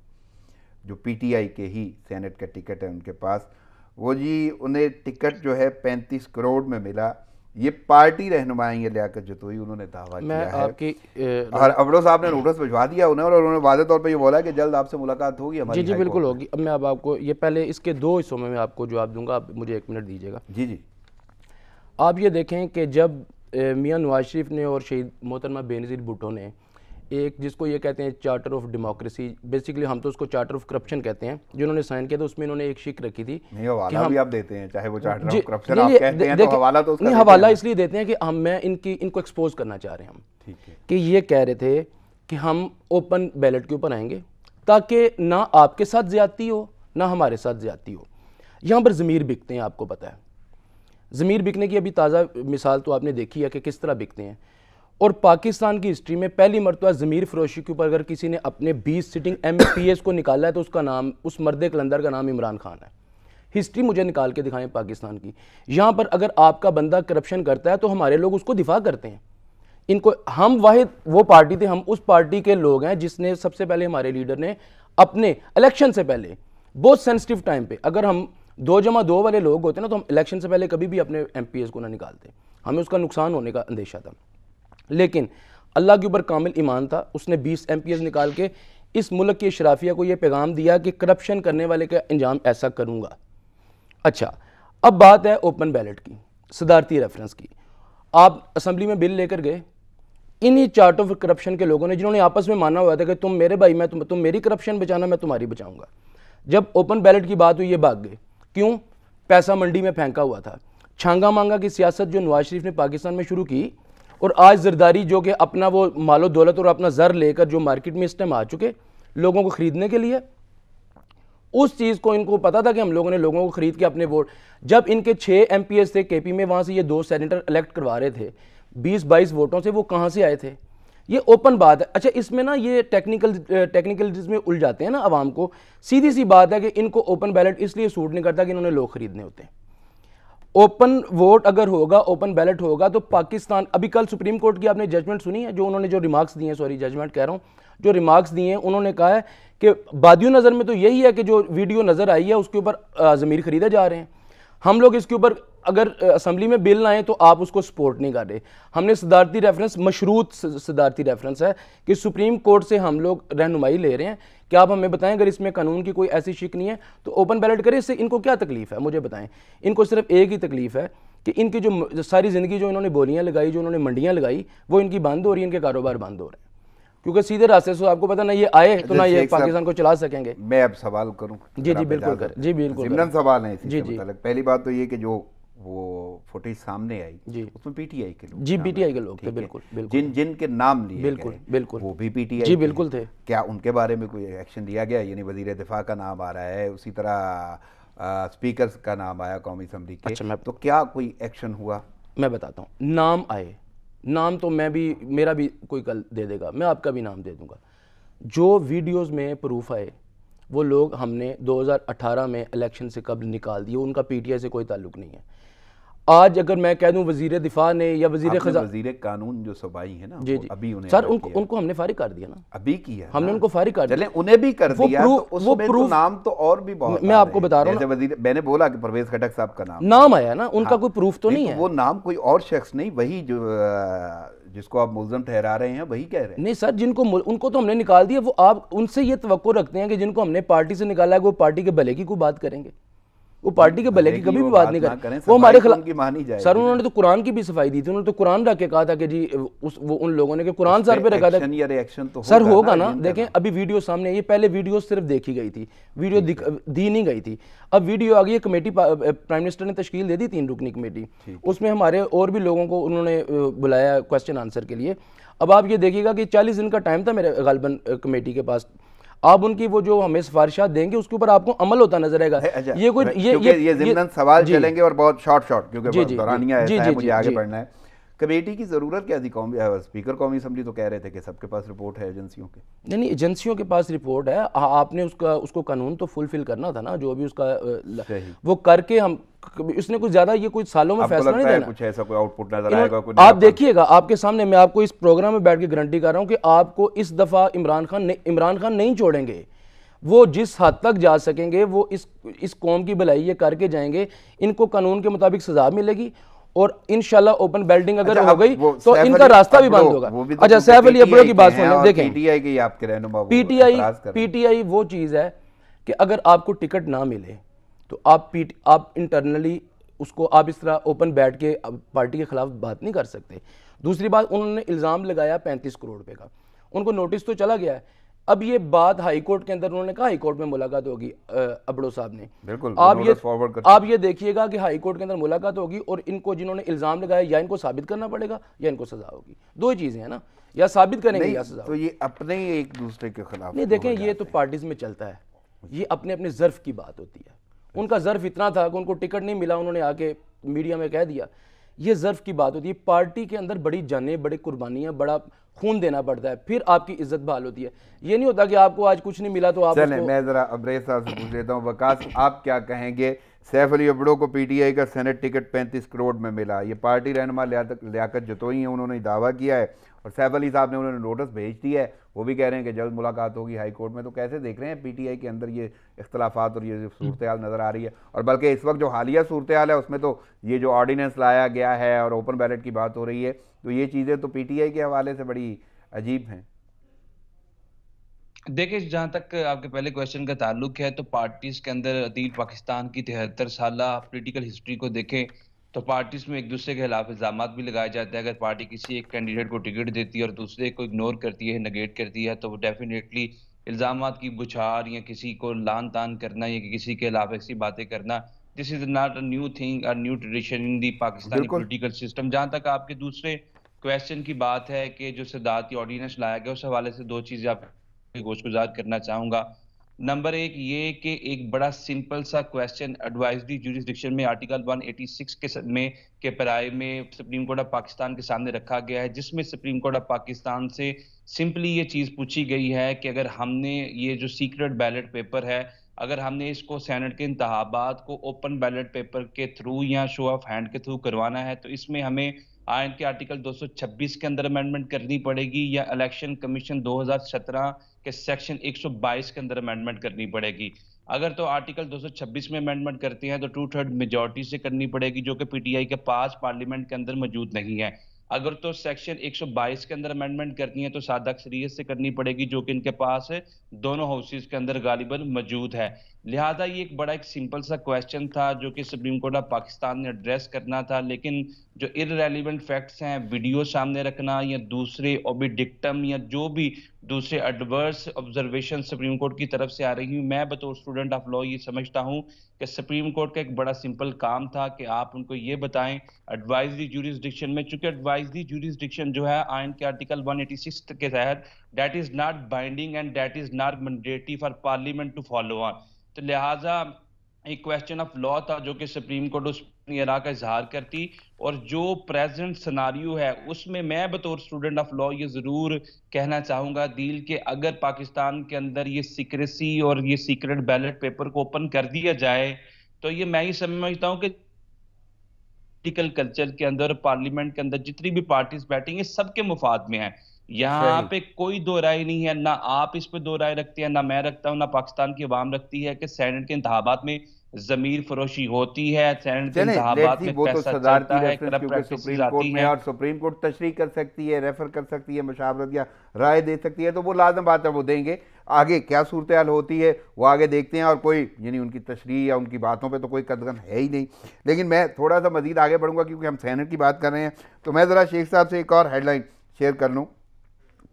जो पीटीआई के ही सेनेट का टिकट है उनके पास, वो जी उन्हें टिकट जो है 35 करोड़ में मिला। ये पार्टी रहनुमाई लियाकत जतोई उन्होंने दावा किया है और अब्दो साहब ने नोटिस भिजवा दिया उन्हें और उन्होंने वादे तौर पे ये बोला कि जल्द आपसे मुलाकात होगी हमारी। जी बिल्कुल होगी। अब मैं अब आपको ये पहले इसके दो हिस्सों में मैं आपको जवाब दूंगा, आप मुझे 1 मिनट दीजिएगा। जी। आप ये देखें कि जब मियां नवाज शरीफ ने और शहीद मोहतरमा बेनज़ीर भुट्टो ने एक जिसको ये कहते हैं चार्टर ऑफ डेमोक्रेसी, बेसिकली हम तो उसको चार्टर ऑफ करप्शन कहते हैं, जिन्होंने साइन किया था, उसमें इन्होंने एक शिक रखी थी नहीं, हवाला भी आप देते हैं, चाहे वो चार्टर ऑफ करप्शन आप कहते हैं तो हवाला तो उसका नहीं, हवाला इसलिए देते हैं कि मैं इनको एक्सपोज करना चाह रहे हैं हम, ठीक है, कि ये कह रहे थे कि हम ओपन बैलेट के ऊपर आएंगे ताकि ना आपके साथ ज्यादती हो ना हमारे साथ ज्यादती हो। यहाँ पर ज़मीर बिकते हैं, आपको पता है ज़मीर बिकने की अभी ताज़ा मिसाल तो आपने देखी है कि किस तरह बिकते हैं। और पाकिस्तान की हिस्ट्री में पहली मरतबा ज़मीर फरोशी के ऊपर अगर किसी ने अपने 20 सिटिंग MPs को निकाला है तो उसका नाम, उस मर्द कलंदर का नाम इमरान खान है। हिस्ट्री मुझे निकाल के दिखाएं पाकिस्तान की। यहाँ पर अगर आपका बंदा करप्शन करता है तो हमारे लोग उसको दिफा करते हैं। इनको हम वाहिद वो पार्टी थे, हम उस पार्टी के लोग हैं जिसने सबसे पहले, हमारे लीडर ने अपने इलेक्शन से पहले बहुत सेंसिटिव टाइम पे, अगर हम 2+2 वाले लोग होते ना तो हम इलेक्शन से पहले कभी भी अपने MPs को ना निकालते, हमें उसका नुकसान होने का अंदेशा था। लेकिन अल्लाह के ऊपर कामिल ईमान था, उसने 20 MPs निकाल के इस मुल्क की शराफिया को यह पैगाम दिया कि करप्शन करने वाले का अंजाम ऐसा करूँगा। अच्छा, अब बात है ओपन बैलेट की, सदारती रेफरेंस की। आप असम्बली में बिल लेकर गए, इन्हीं चार्ट ऑफ करप्शन के लोगों ने, जिन्होंने आपस में माना हुआ था कि तुम मेरे भाई, मैं तुम मेरी करप्शन बचाना, मैं तुम्हारी बचाऊंगा। जब ओपन बैलेट की बात हुई ये भाग गए। क्यों? पैसा मंडी में फेंका हुआ था। छांगा मांगा की सियासत जो नवाज शरीफ ने पाकिस्तान में शुरू की, और आज जरदारी जो कि अपना वो मालो दौलत और अपना जर लेकर जो मार्केट में इस टाइम आ चुके लोगों को खरीदने के लिए, उस चीज़ को इनको पता था कि हम लोगों ने लोगों को खरीद के अपने वोट, जब इनके 6 MPs थे KP में, वहाँ से ये 2 सेनेटर इलेक्ट करवा रहे थे 20-22 वोटों से, वो कहाँ से आए थे? ये ओपन बात है। अच्छा, इसमें ना ये टेक्निकल जिसमें उलझाते हैं ना आवाम को। सीधी सी बात है कि इनको ओपन बैलेट इसलिए सूट नहीं करता कि इन्होंने लोग खरीदने होते हैं। ओपन वोट अगर होगा, ओपन बैलेट होगा, तो पाकिस्तान, अभी कल सुप्रीम कोर्ट की आपने जजमेंट सुनी है, जो उन्होंने जो रिमार्क्स दिए हैं, सॉरी जजमेंट कह रहा हूँ, जो रिमार्क्स दिए हैं, उन्होंने कहा है कि बादियों नज़र में तो यही है कि जो वीडियो नज़र आई है उसके ऊपर ज़मीर खरीदे जा रहे हैं। हम लोग इसके ऊपर अगर असम्बली में बिल लाएं तो आप उसको सपोर्ट नहीं कर रहे। हमने सदारती रेफरेंस, मशरूत सदारती रेफरेंस है कि सुप्रीम कोर्ट से हम लोग रहनुमाई ले रहे हैं कि आप हमें बताएं अगर इसमें कानून की कोई ऐसी शिक नहीं है तो ओपन बैलेट करें। इससे इनको क्या तकलीफ है, मुझे बताएं। इनको सिर्फ एक ही तकलीफ है कि इनकी जो सारी ज़िंदगी जो इन्होंने बोलियाँ लगाई, जो इन्होंने मंडियाँ लगाई, वो इनकी बंद हो रही है, इनके कारोबार बंद हो रहे हैं, क्योंकि सीधे रास्ते से आपको पता नहीं ये आए तो ना ये पाकिस्तान को चला सकेंगे। मैं अब सवाल करूं? जी जी बिल्कुल कर, जी बिल्कुल ज़िमनन सवाल है इसी जी से जी। मुताल्लिक। पहली बात तो ये कि जो वो फुटेज सामने आई जी उसमें पीटीआई के लोग, जी पीटीआई के लोग थे, बिल्कुल बिल्कुल जिन के नाम लिए बिल्कुल गए, बिल्कुल वो भी पीटीआई जी बिल्कुल थे। क्या उनके बारे में कोई एक्शन लिया गया? यानी वजीर दिफा का नाम आ रहा है, उसी तरह स्पीकर का नाम आया कौमी असम्बली के, अच्छा, तो क्या कोई एक्शन हुआ? मैं बताता हूँ। नाम आए, नाम तो मैं भी, मेरा भी कोई कल दे देगा, मैं आपका भी नाम दे दूंगा। जो वीडियोस में प्रूफ आए वो लोग हमने 2018 में इलेक्शन से कब निकाल दिए, उनका पीटीआई से कोई ताल्लुक नहीं है। आज अगर मैं कह दूं वजीर दिफा ने या वजीर खजाना, वजीर कानून जो सबाई है ना, जी वो जी अभी उन्हें सर, उनको हमने फारिग कर दिया ना, अभी किया हमने ना? उनको फारिग कर चलें दिया। उन्हें भी कर वो दिया, प्रूफ- तो वो उसमें तो प्रूफ- नाम तो और भी बहुत मैं आ आपको रहे बता हैं। रहा हूं जैसे वजीर, मैंने बोला कि परवेज खटक साहब का नाम आया ना, उनका हाँ, कोई प्रूफ तो नहीं है। वो नाम कोई और शख्स नहीं, वही जो जिसको आप मुल्ज़म ठहरा रहे हैं वही कह रहे हैं। नहीं सर, उनको तो हमने निकाल दिया। वो आप उनसे ये तवक्को रखते हैं कि जिनको हमने पार्टी से निकाला है वो पार्टी के भले की कोई बात करेंगे? वो पार्टी के भले की कभी भी बात नहीं करें। वो हमारे खिलाफ मानी जाए सर, उन्होंने तो कुरान की भी सफाई दी थी। उन्होंने तो कुरान रख के कहा था कि जी वो उन लोगों ने कि कुरान सर पे रखा था। या रिएक्शन तो सर होगा ना, देखें अभी वीडियो सामने, ये पहले वीडियो सिर्फ देखी गई थी, वीडियो दी नहीं गई थी। अब वीडियो आ गई है, कमेटी प्राइम मिनिस्टर ने तश्कील दे दी 3 रुकनी कमेटी, उसमें हमारे और भी लोगों को उन्होंने बुलाया क्वेश्चन आंसर के लिए। अब आप ये देखिएगा कि 40 दिन का टाइम था मेरे गालबन कमेटी के पास। आप उनकी वो जो हमें सिफारिशात देंगे उसके ऊपर आपको अमल होता नजर आएगा। ये कोई ये ज़िमनन सवाल चलेंगे और बहुत शॉर्ट क्योंकि दौरानिया ऐसा है, मुझे आगे बढ़ना है। कमेटी की ज़रूरत क्या थी? स्पीकर कौमी असम्बली तो कह रहे थे कि सबके पास रिपोर्ट है एजेंसियों के। नहीं, एजेंसियों के पास रिपोर्ट है, आपने उसको कानून तो फुलफिल करना था ना, जो भी उसका वो करके हम, इसने कुछ ज्यादा ये कुछ सालों में फैसला नहीं देना। कुछ ऐसा कोई आउटपुट नजर आएगा? कोई आप देखिएगा, आपके सामने मैं आपको इस प्रोग्राम में बैठ के गारंटी कर रहा हूं कि आपको इस दफा इमरान खान नहीं छोड़ेंगे। वो जिस हद तक जा सकेंगे वो इस कौम की भलाई ये करके जाएंगे। इनको कानून के मुताबिक सजा मिलेगी और इंशाल्लाह ओपन बेल्टिंग अगर हो गई तो इनका रास्ता भी बंद होगा। अच्छा, सैफ अली अब्रो की बात सुन, देखें पीटीआई की आपके रहनुमा, पीटीआई वो चीज़ है कि अगर आपको टिकट ना मिले तो आप इंटरनली उसको आप इस तरह ओपन बैठ के पार्टी के खिलाफ बात नहीं कर सकते। दूसरी बात, उन्होंने इल्ज़ाम लगाया 35 करोड़ रुपए का, उनको नोटिस तो चला गया है। अब ये बात हाई कोर्ट के अंदर, उन्होंने कहा हाई कोर्ट में मुलाकात होगी अबड़ो साहब ने, बिल्कुल आप ये देखिएगा कि हाई कोर्ट के अंदर मुलाकात होगी और इनको जिन्होंने इल्जाम लगाया या इनको साबित करना पड़ेगा या इनको सजा होगी। 2 ही चीजें हैं ना, या साबित करेंगे या सजा। तो ये अपने ही एक दूसरे के खिलाफ नहीं, देखें ये तो पार्टीज में चलता है, ये अपने अपने ज़र्फ की बात होती है। उनका ज़र्फ इतना था कि उनको टिकट नहीं मिला, उन्होंने आके मीडिया में कह दिया, ये ज़र्फ की बात होती है। पार्टी के अंदर बड़ी जानें, बड़ी कुर्बानियां, बड़ा खून देना पड़ता है, फिर आपकी इज्जत बहाल होती है। ये नहीं होता कि आपको आज कुछ नहीं मिला तो आप चलें, मैं जरा अब्रेज साहब से पूछ लेता हूँ। वकास, आप क्या कहेंगे? सैफ अली अब्ड़ो को पीटीआई का सेनेट टिकट 35 करोड़ में मिला, ये पार्टी रहनुमा लियाकत जतोई है, उन्होंने दावा किया है और सैफ अली साहब ने उन्होंने नोटिस भेज दिया है, वो भी कह रहे हैं कि जल्द मुलाकात होगी हाई कोर्ट में। तो कैसे देख रहे हैं पीटीआई के अंदर ये इख्तलाफात और ये सूरत हाल नज़र आ रही है? और बल्कि इस वक्त जो हालिया सूरत हाल है उसमें तो ये जो ऑर्डिनेंस लाया गया है और ओपन बैलेट की बात हो रही है, तो ये चीज़ें तो पीटीआई के हवाले से बड़ी अजीब हैं। देखिए, जहां तक आपके पहले क्वेश्चन का ताल्लुक है, तो पार्टीज के अंदर अतीत पाकिस्तान की 73 साला पॉलिटिकल हिस्ट्री को देखें तो पार्टीज में एक दूसरे के खिलाफ इल्जाम भी लगाए जाते हैं। अगर पार्टी किसी एक कैंडिडेट को टिकट देती है और दूसरे को इग्नोर करती है, नेगेट करती है, तो वो डेफिनेटली इल्जाम की बुछार या किसी को लान तान करना या किसी के खिलाफ ऐसी बातें करना, this is not a new thing, a new tradition in the Pakistani political system. जहां तक आपके दूसरे क्वेश्चन की बात है कि जो सदारती ऑर्डिनेंस लाया गया, उस हवाले से 2 चीजें आप गोशगुजार करना चाहूंगा। नंबर 1 ये कि एक बड़ा सिंपल सा क्वेश्चन एडवाइजरी जुरिसडिक्शन में आर्टिकल 186 के पराए में सुप्रीम कोर्ट ऑफ पाकिस्तान के सामने रखा गया है, जिसमें सुप्रीम कोर्ट ऑफ पाकिस्तान से सिंपली ये चीज पूछी गई है कि अगर हमने ये जो सीक्रेट बैलेट पेपर है अगर हमने इसको सेनेट के इंतखाबात को ओपन बैलेट पेपर के थ्रू या शो ऑफ हैंड के थ्रू करवाना है तो इसमें हमें आयन के आर्टिकल 226 के अंदर अमेंडमेंट करनी पड़ेगी या इलेक्शन कमीशन 2017 के सेक्शन 122 के अंदर अमेंडमेंट करनी पड़ेगी। अगर तो आर्टिकल 226 में अमेंडमेंट करते हैं तो 2/3 मेजॉरिटी से करनी पड़ेगी, जो कि पीटीआई के पास पार्लियामेंट के अंदर मौजूद नहीं है। अगर तो सेक्शन 122 के अंदर अमेंडमेंट करनी है तो सादा अक्सरियत से करनी पड़ेगी, जो कि इनके पास है दोनों हाउसेस के अंदर गालिबन मौजूद है। लिहाजा ये एक बड़ा एक सिंपल सा क्वेश्चन था जो कि सुप्रीम कोर्ट ऑफ पाकिस्तान ने एड्रेस करना था, लेकिन जो इररेलेवेंट फैक्ट्स हैं वीडियो सामने रखना या दूसरे ओबिडिक्टम या जो भी दूसरे एडवर्स ऑब्जर्वेशन सुप्रीम कोर्ट की तरफ से आ रही हूँ, मैं बतौर स्टूडेंट ऑफ लॉ ये समझता हूँ कि सुप्रीम कोर्ट का एक बड़ा सिंपल काम था कि आप उनको ये बताएं एडवाइजरी ज्यूरिसडिक्शन में, चूंकि एडवाइजरी ज्यूरिसडिक्शन जो है आयन के आर्टिकल 186 के तहत that is not binding and that is not mandatory for parliament to follow on, तो लिहाजा एक क्वेश्चन ऑफ लॉ था जो कि सुप्रीम कोर्ट उस इरा का इजहार करती। और जो प्रेजेंट सिनारियो है उसमें मैं बतौर स्टूडेंट ऑफ लॉ ये जरूर कहना चाहूंगा दिल के अगर पाकिस्तान के अंदर ये सीक्रेसी और ये सीक्रेट बैलेट पेपर को ओपन कर दिया जाए तो ये मैं ही समझता हूँ कि पॉलिटिकल कल्चर के अंदर पार्लियामेंट के अंदर जितनी भी पार्टीज बैठेंगे सबके मुफाद में है। यहाँ पे कोई दो राय नहीं है, ना आप इस पे दो राय रखते हैं, ना मैं रखता हूँ, ना पाकिस्तान की आवाम रखती है कि सेनेट के इंतखाबात में जमीर फरोशी होती है, सेनेट के इंतखाबात में पैसा चलता है, करप्ट प्रैक्टिसेस आती हैं और सुप्रीम कोर्ट तशरीह कर सकती है, रेफर कर सकती है, मशावरत या राय दे सकती है, तो वो लाजम बात है वो देंगे। आगे क्या सूरत हाल होती है वो आगे देखते हैं, और कोई यानी उनकी तशरीह या उनकी बातों पे तो कोई कदगन है ही नहीं। लेकिन मैं थोड़ा सा मजीद आगे बढ़ूंगा क्योंकि हम सेनेट की बात कर रहे हैं, तो मैं ज़रा शेख साहब से एक और हेडलाइन शेयर कर लूँ।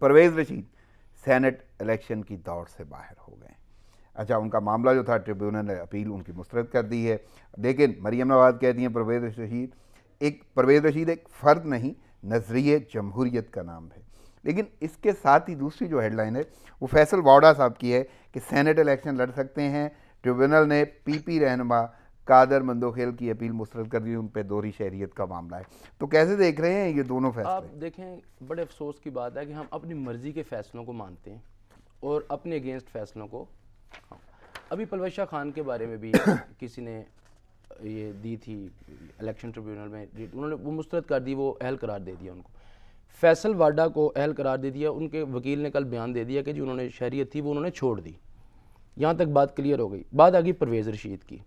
परवेज़ रशीद सेनेट इलेक्शन की दौड़ से बाहर हो गए। अच्छा, उनका मामला जो था ट्रिब्यूनल ने अपील उनकी मुस्तरद कर दी है, लेकिन मरियम नवाज कहती हैं परवेज़ रशीद एक फ़र्द नहीं नजरिए जमहूरियत का नाम है। लेकिन इसके साथ ही दूसरी जो हेडलाइन है वो फैसल वाडा साहब की है कि सेनेट इलेक्शन लड़ सकते हैं। ट्रिब्यूनल ने पीपी रहनुमा कादर मंदोखेल की अपील मुस्तरद कर दी, उन पर दोहरी शहरियत का मामला है। तो कैसे देख रहे हैं ये दोनों फैसले? आप देखें, बड़े अफसोस की बात है कि हम अपनी मर्ज़ी के फ़ैसलों को मानते हैं और अपने अगेंस्ट फैसलों को। अभी परवेज़ शाह खान के बारे में भी किसी ने ये दी थी इलेक्शन ट्रिब्यूनल में, उन्होंने वो मुस्तरद कर दी, वो अहल करार दे दिया उनको। फैसल वाडा को अहल करार दे दिया, उनके वकील ने कल बयान दे दिया कि जो उन्होंने शहरियत थी वो उन्होंने छोड़ दी। यहाँ तक बात क्लियर हो गई। बात आ गई परवेज़ रशीद की।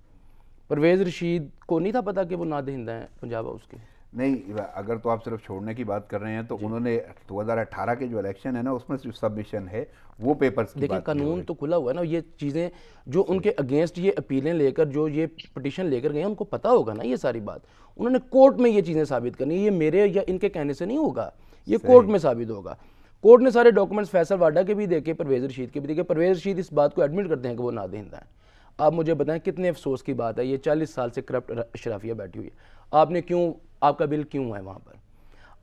परवेज़ रशीद को नहीं था पता कि वो नादहिंदा हैं पंजाब हाउस के? नहीं, अगर तो आप सिर्फ छोड़ने की बात कर रहे हैं तो उन्होंने 2018 के जो इलेक्शन है ना उसमें जो सबमिशन है वो पेपर्स की देखिए, कानून तो खुला हुआ है ना। ये चीज़ें जो उनके अगेंस्ट ये अपीलें लेकर जो ये पिटीशन लेकर गए उनको पता होगा ना ये सारी बात। उन्होंने कोर्ट में ये चीज़ें साबित करनी है, ये मेरे या इनके कहने से नहीं होगा, ये कोर्ट में साबित होगा। कोर्ट ने सारे डॉक्यूमेंट्स फैसल वाडा के भी देखे, परवेज़ रशीद के भी देखे। परवेज़ रशीद इस बात को एडमिट करते हैं कि वो नादहिंदा है। आप मुझे बताएं कितने अफसोस की बात है, ये 40 साल से करप्ट अशराफिया बैठी हुई है। आपने क्यों, आपका बिल क्यों है वहाँ पर?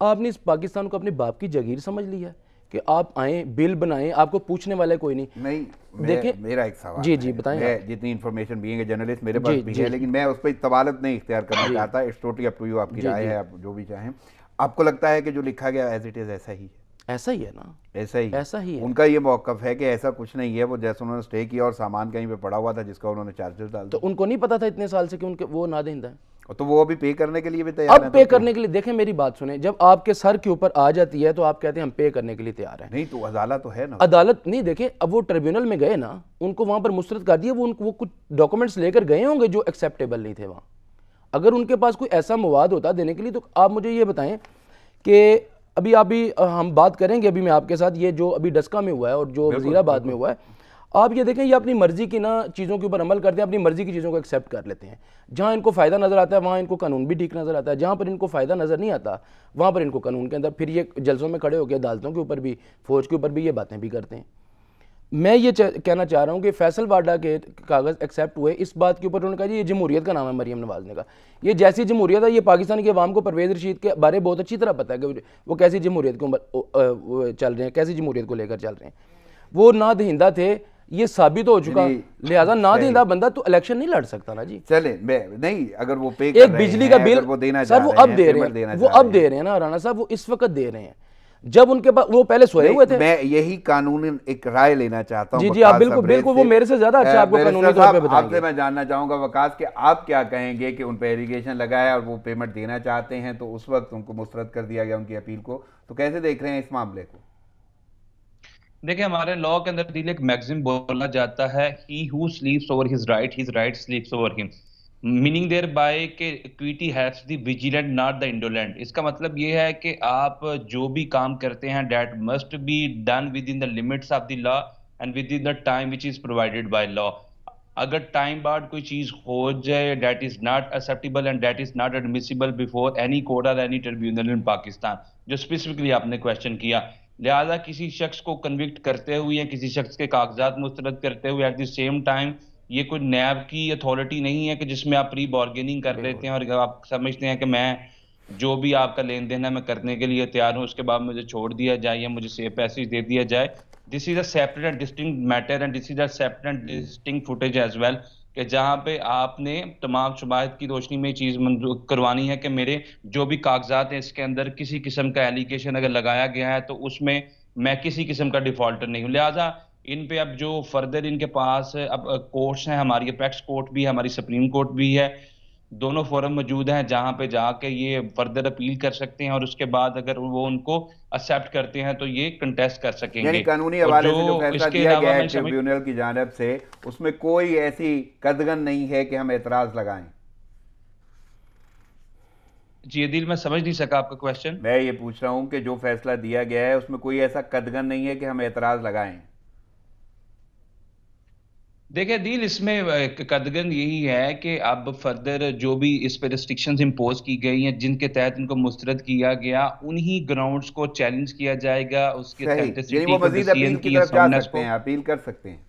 आपने इस पाकिस्तान को अपने बाप की जागीर समझ लिया है कि आप आए बिल बनाएं, आपको पूछने वाला कोई नहीं। देखें, मेरा एक सवाल जी जी बताएं। मैं जितनी इन्फॉर्मेशन बीइंग जर्नलिस्ट मेरे पास भी है, लेकिन मैं उस पर तबालत नहीं इख्तियार करना चाहता। It's totally up to you, आपकी राय है, आप जो भी चाहें। आपको लगता है कि जो लिखा गया एज इट इज़ ऐसा ही है? ऐसा ही है ना, ऐसा ही है। उनका ये मौक़िफ़ है कि ऐसा कुछ नहीं है, वो जैसे उन्होंने स्टे किया और सामान कहीं पे पड़ा हुआ था जिसका उन्होंने चार्जेस डाल, तो उनको नहीं पता था इतने साल से कि उनके वो नादहिंदा है। तो वो अभी पे करने के लिए भी तैयार है? अब पे करने के लिए, देखें मेरी बात सुने, जब आपके सर के ऊपर आ जाती है तो आप कहते हैं हम पे करने के लिए तैयार हैं। नहीं तो अदालत तो है ना। अदालत नहीं, देखें अब वो ट्रिब्यूनल में गए ना, उनको वहां पर मुस्तरद कर दिया, वो कुछ डॉक्यूमेंट्स लेकर गए होंगे जो एक्सेप्टेबल नहीं थे वहां। अगर उनके पास कोई ऐसा मवाद होता देने के लिए तो आप मुझे ये बताएं कि अभी हम बात करेंगे अभी मैं आपके साथ ये जो अभी डस्का में हुआ है और जो वजीराबाद में हुआ है, आप ये देखें, ये अपनी मर्जी की ना चीज़ों के ऊपर अमल करते हैं, अपनी मर्जी की चीज़ों को एक्सेप्ट कर लेते हैं। जहाँ इनको फ़ायदा नज़र आता है वहाँ इनको कानून भी ठीक नज़र आता है, जहाँ पर इनको फ़ायदा नज़र नहीं आता वहाँ पर इनको कानून के अंदर फिर ये जल्सों में खड़े होकर अदालतों के ऊपर भी, फौज के ऊपर भी ये बातें भी करते हैं। मैं ये कहना चाह रहा हूँ कि फैसल वाडा के कागज़ एक्सेप्ट हुए, इस बात के ऊपर उन्होंने कहा जी ये जमहूरियत का नाम है। मरियम नवाज ने कहा ये जैसी जमहूरियत है, ये पाकिस्तान के अवाम को परवेज़ रशीद के बारे बहुत अच्छी तरह पता है कि वो कैसी जमहूरियत को चल रहे हैं, कैसी जमहूरियत को लेकर चल रहे हैं। वो नादहिंदा थे, ये साबित हो चुका, लिहाजा नादहिंदा बंदा तो इलेक्शन नहीं लड़ सकता ना जी। चले नहीं, अगर वो पे एक बिजली का बिल वो देना सर वो अब दे रहे हैं, वो अब दे रहे हैं ना राणा साहब, वो इस वक्त दे रहे हैं। जब उनके पास, वो पहले सोए हुए थे। मैं यही कानूनी एक राय लेना चाहता हूं। जी जी, आप बिल्कुल बिल्कुल, वो मेरे से ज्यादा अच्छा आपको कानूनी तौर पे बताएंगे। आपसे मैं जानना चाहूंगा वकास कि आप क्या कहेंगे कि उन पर एलिगेशन लगाया और वो पेमेंट देना चाहते हैं, तो उस वक्त उनको मुस्तरद कर दिया गया उनकी अपील को, तो कैसे देख रहे हैं इस मामले को? देखिए, हमारे लॉ के अंदर दिल एक मैक्सिम बोला जाता है, he who sleeps over his right sleeps over him, meaning thereby के equity has the vigilant not the indolent. इसका मतलब ये है कि आप जो भी काम करते हैं that must be done with in the limits of the law and with in the time which is provided by law. अगर टाइम बाद कोई चीज हो जाए that is not acceptable and that is not admissible before any court और एनी ट्रिब्यूनल इन पाकिस्तान, जो स्पेसिफिकली आपने क्वेश्चन किया। लिहाजा किसी शख्स को कन्विक्ट करते हुए या किसी शख्स के कागजात मुस्तरद करते हुए एट द सेम टाइम, ये कोई नैब की अथॉरिटी नहीं है कि जिसमें आप प्री बार्गेनिंग कर लेते हैं और आप समझते हैं कि मैं जो भी आपका लेन देन है मैं करने के लिए तैयार हूं, उसके बाद मुझे छोड़ दिया जाए या मुझे सेफ पैसेज दे दिया जाए। This is a separate and distinct matter and this is a separate and distinct footage as well, कि जहां पे आपने तमाम शुबाहत की रोशनी में चीज मंजूर करवानी है कि मेरे जो भी कागजात हैं इसके अंदर किसी किस्म का एलिगेशन अगर लगाया गया है तो उसमें मैं किसी किस्म का डिफॉल्टर नहीं हूं। लिहाजा इन पे अब जो फर्दर इनके पास अब कोर्ट्स हैं, हमारी अपेक्स कोर्ट भी है, हमारी सुप्रीम कोर्ट भी है, दोनों फोरम मौजूद हैं जहां पे जाके ये फर्दर अपील कर सकते हैं और उसके बाद अगर वो उनको एक्सेप्ट करते हैं तो ये कंटेस्ट कर सकेंगे। यानी कानूनी और हवाले से जो फैसला इसके दिया गया अलावा है ट्रिब्यूनल की जानिब से, उसमें कोई ऐसी कदगन नहीं है कि हम एतराज लगाएं। जी अदील, मैं समझ नहीं सका आपका क्वेश्चन। मैं ये पूछ रहा हूं कि जो फैसला दिया गया है उसमें कोई ऐसा कदगन नहीं है कि हम एतराज लगाएं। देखिए अदील, इसमें कदगन यही है कि अब फर्दर जो भी इस पे रिस्ट्रिक्शंस इंपोज की गई हैं जिनके तहत इनको मुस्तरद किया गया, उन्हीं ग्राउंड्स को चैलेंज किया जाएगा, उसकी सही, यानी ऑथेंटिसिटी वो को, मजीद अपील डिसीजन की की तरफ जा साउंडनेस सकते को। हैं, अपील कर सकते हैं।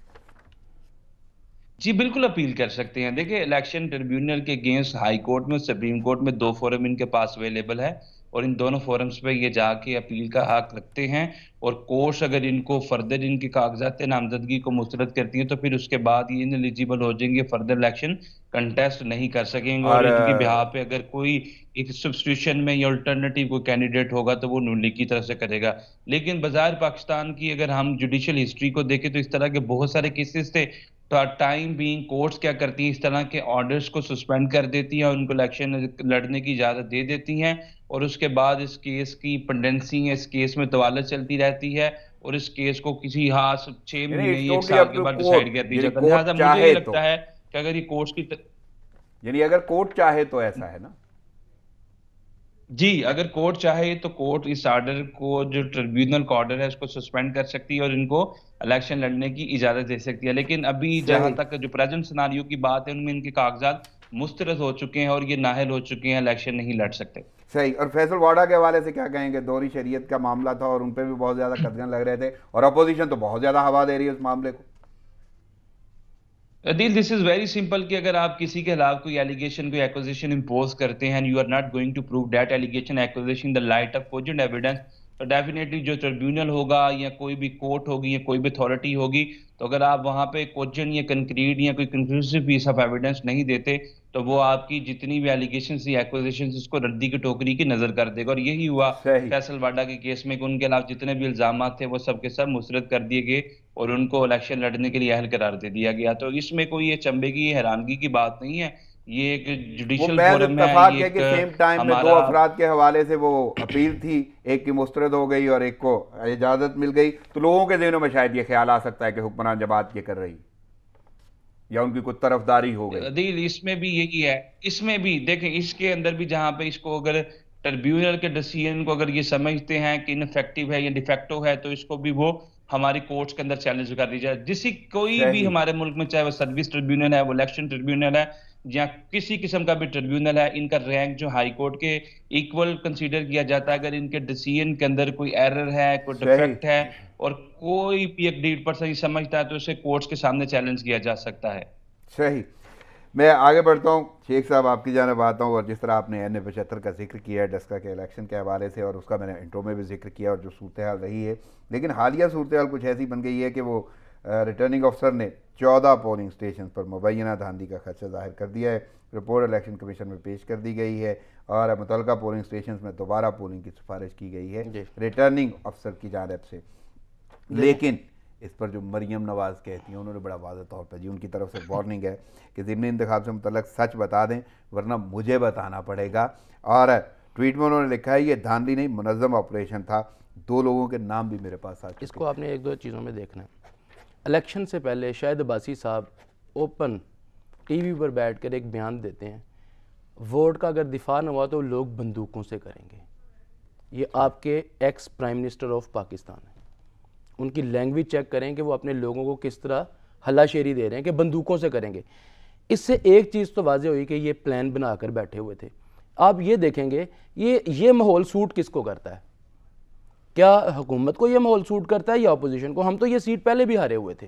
जी बिल्कुल अपील कर सकते हैं। देखिए, इलेक्शन ट्रिब्यूनल के अगेंस्ट हाई कोर्ट में, सुप्रीम कोर्ट में दो फोरम इनके पास अवेलेबल है और इन दोनों फोरम्स पे ये जाके अपील का हक रखते हैं और कोर्ट अगर इनको फर्दर इनके कागजात नामजदगी को मुस्तरद करती है तो फिर उसके बाद ये इनएलिजिबल हो जाएंगे, फर्दर इलेक्शन कंटेस्ट नहीं कर सकेंगे और और इनकी बिहाफ पे अगर कोई एक सब्स्टिट्यूशन में या अल्टरनेटिव कोई कैंडिडेट होगा तो वो नून लीग की तरफ से करेगा। लेकिन बाजार पाकिस्तान की अगर हम जुडिशियल हिस्ट्री को देखें तो इस तरह के बहुत सारे केसेस थे। तो टाइम बीइंग कोर्ट्स क्या करती हैं, इस तरह के ऑर्डर्स को सस्पेंड कर देती हैं और उनको इलेक्शन लड़ने की इजाजत दे देती हैं और उसके बाद इस केस की पेंडेंसी है, इस केस में तवालत चलती रहती है और इस केस को किसी हाथ 6 महीने या 1 साल के बाद डिसाइड कर दी जाता है। लिहाजा मुझे ये लगता है कि अगर ये कोर्ट्स की यानी अगर कोर्ट चाहे तो ऐसा है ना। जी, अगर कोर्ट चाहे तो कोर्ट इस ऑर्डर को, जो ट्रिब्यूनल का ऑर्डर है, उसको सस्पेंड कर सकती है और इनको इलेक्शन लड़ने की इजाजत दे सकती है। लेकिन अभी जहां तक जो प्रेजेंट सिनारियो की बात है उनमें इनके कागजात मुस्तरद हो चुके हैं और ये नाहल हो चुके हैं, इलेक्शन नहीं लड़ सकते। सही। और फैसल वाडा के हवाले से क्या कहेंगे? दोहरी शरीयत का मामला था और उन पर भी बहुत ज्यादा कदगन लग रहे थे और अपोजिशन तो बहुत ज्यादा हवा दे रही है उस मामले को। Adeel, this is very simple कि अगर आप किसी के खिलाफ कोई एलिगेशन, कोई एक्विजिशन इंपोज करते हैं and you are not going to prove that allegation acquisition in the light of cogent evidence, तो डेफिनेटली जो ट्रिब्यूनल होगा या कोई भी कोर्ट होगी या कोई भी अथॉरिटी होगी, तो अगर आप वहां पे कोजेंट या कंक्रीट या कोई कंक्लूसिव पीस ऑफ एविडेंस नहीं देते तो वो आपकी जितनी भी एलिगेशन या एक्विजिशन उसको रद्दी की टोकरी की नजर कर देगा। और यही हुआ फैसल वाडा के केस में कि उनके खिलाफ जितने भी इल्जाम थे वो सब के सब मुस्तरद कर दिए गए और उनको इलेक्शन लड़ने के लिए अहल करार दे दिया गया। तो इसमें कोई ये चंबे की हैरानगी की बात नहीं है, ये एक जुडिशियल फोरम है। ये कि सेम टाइम में दो अफराद के हवाले से वो अपील थी, एक की मुस्तरद हो गई और एक को इजाजत मिल गई, तो लोगों के ज़हनों में शायद ये ख्याल आ सकता है कि हुक्मरान जमात ये कर रही या उनकी कुछ तरफदारी हो गई। अदील, इसमें भी यही है, इसमें भी देखें, इसके अंदर भी जहां पे इसको अगर ट्रिब्यूनल के डिसीजन को अगर ये समझते हैं कि इनफेक्टिव है या डिफेक्टिव है तो इसको भी वो हमारी कोर्ट्स के अंदर चैलेंज कर दी जाए। जिसी कोई भी हमारे मुल्क में, चाहे वो सर्विस ट्रिब्यूनल है, वो इलेक्शन ट्रिब्यूनल है या किसी किस्म का भी ट्रिब्यूनल है, इनका रैंक जो हाई कोर्ट के इक्वल कंसीडर किया जाता है। अगर इनके डिसीजन के अंदर कोई एरर है, कोई डिफेक्ट है और कोई भी एक डीड पर सही समझता है तो उसे कोर्ट्स के सामने चैलेंज किया जा सकता है। सही। मैं आगे बढ़ता हूँ, शेख साहब आपकी जानब आता हूँ। और जिस तरह आपने NA-75 का जिक्र किया है डस्का के इलेक्शन के हवाले से, और उसका मैंने इंट्रो में भी जिक्र किया और जो सूरत हाल रही है, लेकिन हालिया सूरत हाल कुछ ऐसी बन गई है कि वो रिटर्निंग अफसर ने 14 पोलिंग स्टेशन पर मुबैना धांधली का खदशा जाहिर कर दिया है। रिपोर्ट इलेक्शन कमीशन में पेश कर दी गई है और मुतल्लिका पोलिंग स्टेशन में दोबारा पोलिंग की सिफारिश की गई है रिटर्निंग अफसर की जानिब से। लेकिन इस पर जो मरियम नवाज़ कहती हैं उन्होंने बड़ा वाज़ेह तौर पर जी उनकी तरफ से वार्निंग है कि ज़िमनी इंतखाब से मुतल्लिक सच बता दें वरना मुझे बताना पड़ेगा। और ट्वीट में उन्होंने लिखा है ये धांधली नहीं मुनज़्ज़म ऑपरेशन था, 2 लोगों के नाम भी मेरे पास आ चुके। इसको आपने 1-2 चीज़ों में देखना है। इलेक्शन से पहले शाहिद अब्बासी साहब ओपन टीवी पर बैठकर एक बयान देते हैं, वोट का अगर दिफा न हुआ तो लोग बंदूकों से करेंगे। ये आपके ex prime minister of Pakistan है, उनकी लैंग्वेज चेक करें कि वो अपने लोगों को किस तरह हल्लाशेरी दे रहे हैं कि बंदूकों से करेंगे। इससे एक चीज़ तो वाज़ेह हुई कि ये प्लान बनाकर बैठे हुए थे। आप ये देखेंगे ये माहौल सूट किसको करता है, क्या हुकूमत को ये माहौल सूट करता है या अपोजिशन को? हम तो ये सीट पहले भी हारे हुए थे,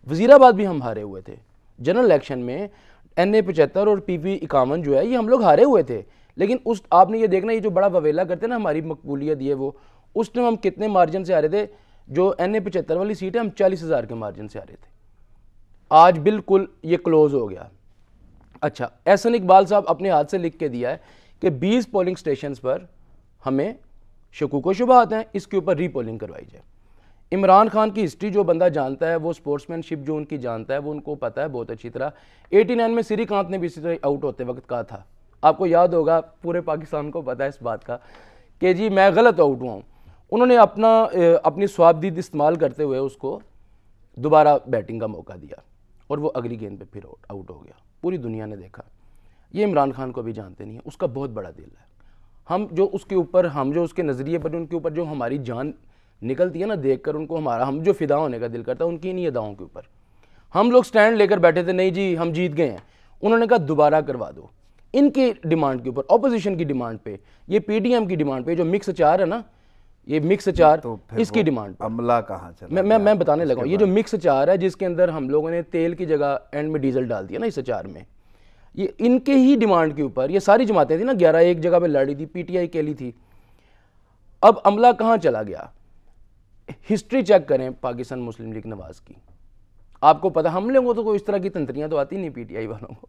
वज़ीराबाद भी हम हारे हुए थे, जनरल इलेक्शन में NA 75 और PP 51 जो है ये हम लोग हारे हुए थे। लेकिन उस आपने ये देखना, ये जो बड़ा ववेला करते हैं ना हमारी मकबूलियत ये वो, उस टाइम हम कितने मार्जिन से हारे थे? जो NA 75 वाली सीट है हम 40,000 के मार्जिन से हारे थे। आज बिल्कुल ये क्लोज हो गया। अच्छा, एहसन इकबाल साहब अपने हाथ से लिख के दिया है कि 20 पोलिंग स्टेशन पर हमें शकूक व शुबहात हैं, इसके ऊपर रीपोलिंग करवाई जाए। इमरान खान की हिस्ट्री जो बंदा जानता है, वो स्पोर्ट्समैनशिप जो उनकी जानता है, वो उनको पता है बहुत अच्छी तरह। 89 में श्रीकांत ने भी इसी तरह आउट होते वक्त कहा था, आपको याद होगा, पूरे पाकिस्तान को पता है इस बात का कि जी मैं गलत आउट हुआ हूँ। उन्होंने अपनी स्वाबदीद इस्तेमाल करते हुए उसको दोबारा बैटिंग का मौका दिया और वो अगली गेंद पे फिर आउट हो गया। पूरी दुनिया ने देखा। ये इमरान खान को भी जानते नहीं है, उसका बहुत बड़ा दिल है। हम जो उसके नज़रिए पर उनके ऊपर जो हमारी जान निकलती है ना देखकर उनको, हम जो फिदा होने का दिल करता है उनकी इन्हीं अदाओं के ऊपर। हम लोग स्टैंड लेकर बैठे थे, नहीं जी हम जीत गए हैं, उन्होंने कहा दोबारा करवा दो। इनकी डिमांड के ऊपर, ऑपोजिशन की डिमांड पे, ये PDM की डिमांड पे, जो मिक्स अचार है ना, ये मिक्स अचार तो इसकी डिमांड पे अमला कहाँ चला? मैं बताने लगा हूँ। ये जो मिक्स अचार है जिसके अंदर हम लोगों ने तेल की जगह एंड में डीजल डाल दिया ना इस अचार में, ये इनके ही डिमांड के ऊपर ये सारी जमातें थी ना, 11 एक जगह पे लड़ी थी, PTI अकेली थी। अब अमला कहाँ चला गया? हिस्ट्री चेक करें पाकिस्तान मुस्लिम लीग नवाज की, आपको पता हम लोगों को तो कोई इस तरह की तंत्रियां तो आती नहीं PTI वालों को।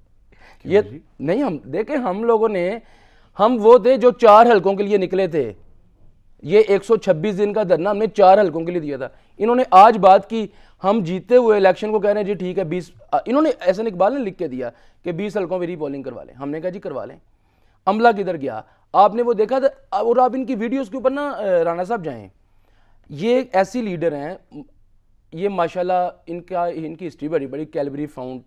ये नहीं, हम देखें, हम लोगों ने, हम वो थे जो 4 हलकों के लिए निकले थे। ये 126 दिन का धरना हमने 4 हलकों के लिए दिया था। इन्होंने आज बात की, हम जीते हुए इलेक्शन को कह रहे हैं जी ठीक है 20, इन्होंने एहसन इकबाल ने लिख के दिया कि 20 हलकों में रीपोलिंग करवा लें। हमने कहा जी करवा लें। अमला किधर गया? आपने वो देखा था? और आप इनकी वीडियोस के ऊपर ना राणा साहब जाएं, ये एक ऐसी लीडर हैं, ये माशाल्लाह इनकी हिस्ट्री बड़ी बड़ी, कैलबरी फाउंट,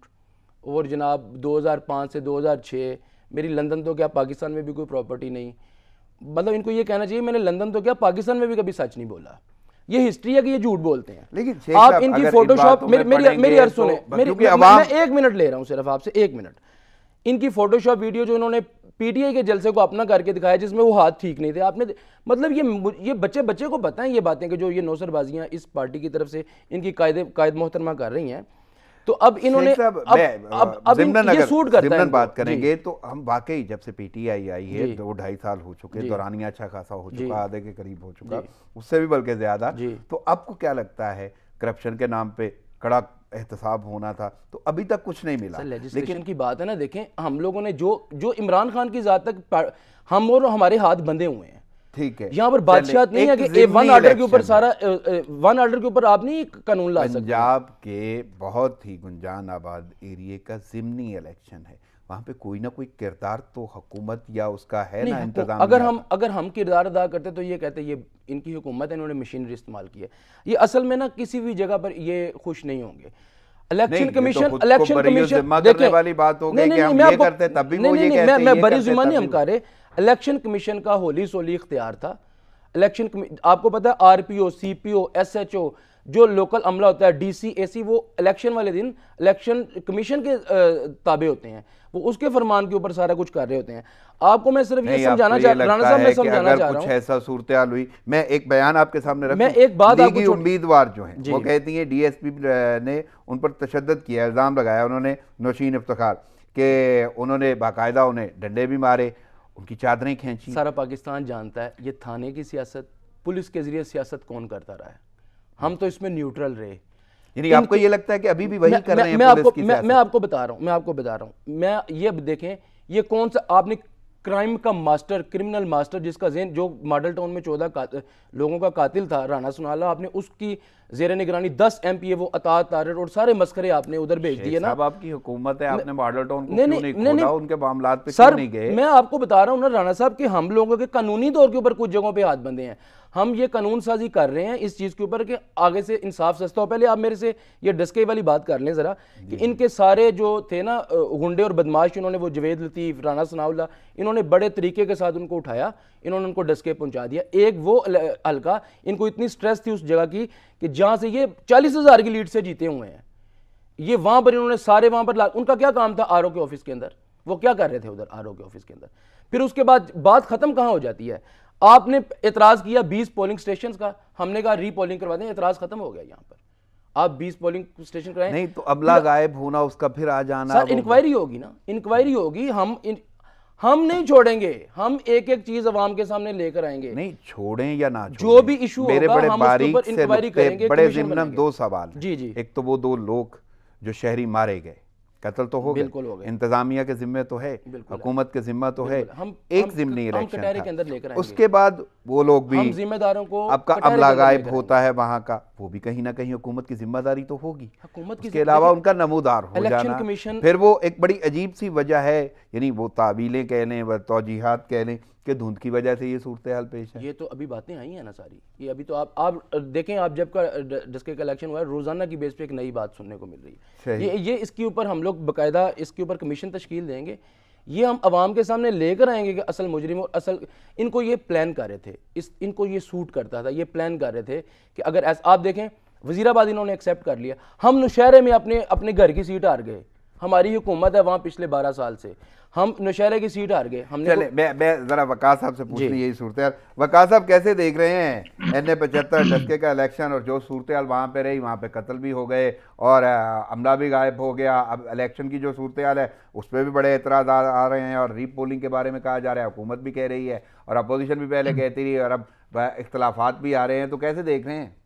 और जनाब 2005 से 2006 मेरी लंदन तो क्या पाकिस्तान में भी कोई प्रॉपर्टी नहीं। मतलब इनको ये कहना चाहिए मैंने लंदन तो क्या पाकिस्तान में भी कभी सच नहीं बोला। ये हिस्ट्री है कि ये झूठ बोलते हैं। लेकिन आप इनकी फोटोशॉप, मेरी अर्ज सुने, मैं 1 मिनट ले रहा हूँ सिर्फ आपसे, 1 मिनट। इनकी फोटोशॉप वीडियो जो इन्होंने PTI के जलसे को अपना करके दिखाया जिसमें वो हाथ ठीक नहीं थे, आपने मतलब ये बच्चे को पता है ये बातें कि जो ये नौसरबाजियां इस पार्टी की तरफ से इनकी कायद मोहतरमा कर रही हैं। तो अब इन्होंने अब ये सूट करता है। बात करेंगे तो हम वाकई जब से PTI आई है 2-2.5 साल हो चुके, दौरानिया अच्छा खासा हो चुका, आधे के करीब हो चुका, उससे भी बल्कि ज्यादा। तो आपको क्या लगता है करप्शन के नाम पे कड़ा एहतसाब होना था तो अभी तक कुछ नहीं मिला। लेकिन की बात है ना, देखें हम लोगों ने जो इमरान खान की जात तक हम और हमारे हाथ बंधे हुए हैं, ठीक है। यहाँ पर बादशाह नहीं है कि 1 ऑर्डर के ऊपर सारा 1 ऑर्डर के ऊपर आप नहीं कानून ला सकते। पंजाब के बहुत ही गुंजान आबाद एरिए का ज़िमनी इलेक्शन है, वहाँ पे कोई ना कोई किरदार तो हुकूमत या उसका है ना इंतजाम। अगर हम किरदार अदा करते तो ये कहते ये इनकी हुकूमत है, इन्होंने मशीनरी इस्तेमाल की है। ये असल में ना किसी भी जगह पर ये खुश नहीं होंगे। इलेक्शन कमीशन करने वाली बात हो गई कि हम ये करते तब भी वो ये कहते हैं, मैं बरी ज़िम्मा नहीं हम कर रहे। इलेक्शन कमीशन का होली सोली इख्तियार था। आपको पता है RPO, CPO, SHO जो लोकल अमला होता है, DC, AC, वो इलेक्शन वाले दिन इलेक्शन कमीशन के ताबे होते हैं, वो उसके फरमान के ऊपर सारा कुछ कर रहे होते हैं। आपको मैं सिर्फ ये समझाना चाह रहा हूं, कुछ ऐसा सूरत हाल हुई, मैं एक बयान आपके सामने रखूं। मैं एक बात आपको, उम्मीदवार जो हैं वो कहती हैं DSP ने उन पर तशद्दुद किया, इल्ज़ाम लगाया उन्होंने नौशीन इफ्तिखार के, उन्होंने बाकायदा उन्हें डंडे भी मारे, उनकी चादरें खींची। सारा पाकिस्तान जानता है ये थाने की सियासत, पुलिस के जरिए सियासत कौन करता रहा है। हम तो इसमें न्यूट्रल रहे। यानी आपको ये लगता है कि अभी भी वही कर रहे हैं पुलिस की सियासत? मैं आपको बता रहा हूं, मैं ये अब देखें, ये कौन सा आपने क्राइम का मास्टर, क्रिमिनल मास्टर, जिसका जेन जो मॉडल टाउन में 14 लोगों का कातिल था राना सुनाला, आपने उसकी जेर निगरानी 10 MPA वो अतात तारर और सारे मस्खरे आपने उधर भेज दिए ना। साहब आपकी हुकूमत है, आपने मॉडल टाउन को क्यों नहीं खोला, उनके मामलात पे सर, क्यों नहीं गए? मैं आपको बता रहा हूं ना राणा साहब कि हम लोगों के कानूनी तौर के ऊपर कुछ जगहों पे हाथ बंधे हैं। हम ये कानून साजी कर रहे हैं इस चीज के ऊपर कि आगे से इंसाफ सस्ता हो। पहले आप मेरे से ये डस्के वाली बात कर लें जरा कि इनके सारे जो थे ना गुंडे और बदमाश, इन्होंने वो जवेद लतीफ, राना सनाउल्लाह, इन्होंने बड़े तरीके के साथ उनको उठाया, इन्होंने उनको डस्के पहुंचा दिया। एक वो हल्का, इनको इतनी स्ट्रेस थी उस जगह की कि जहां से ये 40,000 की लीड से जीते हुए हैं, ये वहां पर इन्होंने सारे वहां पर उनका क्या काम था RO के ऑफिस के अंदर, वो क्या कर रहे थे उधर RO के ऑफिस के अंदर। फिर उसके बाद बात खत्म कहां हो जाती है, आपने एतराज किया 20 पोलिंग स्टेशन का, हमने कहा रीपोलिंग करवा दें, एतराज खत्म हो गया। यहां पर आप 20 पोलिंग स्टेशन कराएं, नहीं तो अमला गायब होना, उसका फिर आ जाना, सर इंक्वायरी होगी ना, इंक्वायरी होगी। हम नहीं छोड़ेंगे, हम एक एक चीज अवाम के सामने लेकर आएंगे। नहीं छोड़ें या ना छोड़ें, जो भी इशू मेरे होगा बड़े हम उसके बारीक ऊपर से इंक्वायरी करेंगे, बड़े कमीशन ज़िम्नन बनाएंगे। 2 सवाल हैं। जी जी, एक तो वो 2 लोग जो शहरी मारे गए, कत्ल तो हो बिल्कुल हो गए, गए, इंतजामिया के जिम्मे तो है, हुकूमत के जिम्मा तो है, एक जिमनी इलेक्शन कटहरे के अंदर लेकर था। आएंगे। उसके बाद वो लोग भी, हम जिम्मेदारों को आपका कटहरे अमला के अंदर गायब लेकर होता है वहां का, वो भी कहीं ना कहीं हुकूमत की जिम्मेदारी तो होगी। हुकूमत की उसके अलावा उनका नमूदार हो इलेक्शन जाना, कमीशन, फिर वो एक बड़ी अजीब सी वजह है, यानी वो तावीलें कह लें व तौजीहात कह लें कि धुंध की वजह से ये सूरत हाल पेश है। ये तो अभी बातें आई हैं ना सारी, ये अभी तो आप देखें, आप जब का जिसके का इलेक्शन हुआ है, रोजाना की बेस पे एक नई बात सुनने को मिल रही है। ये इसके ऊपर हम लोग बाकायदा इसके ऊपर कमीशन तश्कील देंगे, ये हम आवाम के सामने लेकर आएंगे कि असल मुजरिम और असल, इनको ये प्लान कर रहे थे, इनको ये सूट करता था, ये प्लान कर रहे थे कि अगर ऐसा आप देखें वजीराबाद इन्होंने एक्सेप्ट कर लिया, हम नौशहरे में अपने घर की सीट हार गए, हमारी हुकूमत है वहां पिछले 12 साल से, हम नौशहरे की सीट हार गए। हमने चले मैं जरा वकास साहब से पूछनी यही सूरत हाल, वकास साहब कैसे देख रहे हैं NA-75 डस्के का इलेक्शन, और जो सूरत हाल वहाँ पे रही, वहाँ पे कत्ल भी हो गए और अमला भी गायब हो गया, अब इलेक्शन की जो सूरत हाल है उस पर भी बड़े एतराज़ आ रहे हैं, और रीपोलिंग के बारे में कहा जा रहा है, हुकूमत भी कह रही है और अपोजिशन भी पहले कहती रही, और अब इख्तलाफात भी आ रहे हैं, तो कैसे देख रहे हैं?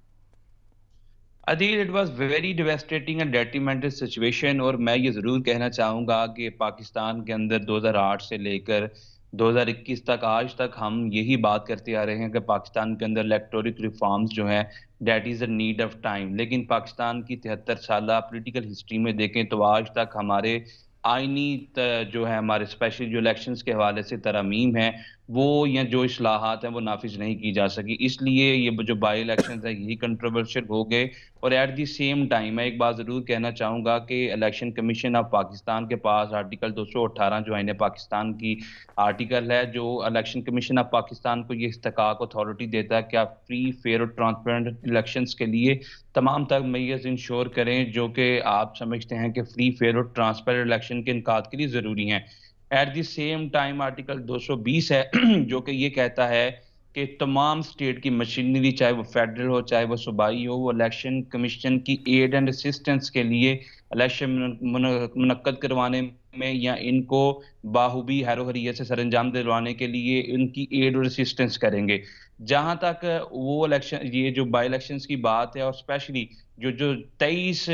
Adeel, it was very devastating and detrimental situation. और मैं ये ज़रूर कहना चाहूँगा कि पाकिस्तान के अंदर 2008 से लेकर 2021 तक, आज तक हम यही बात करते आ रहे हैं कि पाकिस्तान के अंदर इलेक्टोरल रिफॉर्म्स जो हैं that is a need of time. लेकिन पाकिस्तान की 73 साल पॉलिटिकल हिस्ट्री में देखें तो आज तक हमारे आइनी जो है, हमारे स्पेशल जो इलेक्शंस के हवाले से तरमीम है वो, या जो इस्लाहात हैं वो नाफिज नहीं की जा सकी, इसलिए ये जो बाई इलेक्शन है यही कंट्रोवर्शियल हो गए। और एट द सेम टाइम मैं एक बात ज़रूर कहना चाहूँगा कि इलेक्शन कमीशन ऑफ पाकिस्तान के पास आर्टिकल 218 जो आईन पाकिस्तान की आर्टिकल है, जो इलेक्शन कमीशन ऑफ पाकिस्तान को ये इस्तेकाक अथॉरिटी देता है कि आप फ्री, फेयर और ट्रांसपेरेंट इलेक्शंस के लिए तमाम तक मैयर्स इंश्योर करें, जो कि आप समझते हैं कि फ्री, फेयर और ट्रांसपेरेंट इलेक्शन के इनकाद के लिए ज़रूरी हैं। Eight the same time article 220 है जो कि ये कहता है कि तमाम स्टेट की मशीनरी, चाहे वो फेडरल हो चाहे वो सूबाई हो, वो इलेक्शन कमीशन की एड एंड असिस्टेंस के लिए इलेक्शन मुनक्कद करवाने में या इनको बाहुबी हैरोहरियत से सरंजाम दिलवाने के लिए इनकी एड और असिस्टेंस करेंगे। जहां तक वो इलेक्शन, ये जो बाई इलेक्शंस की बात है, और स्पेशली जो 23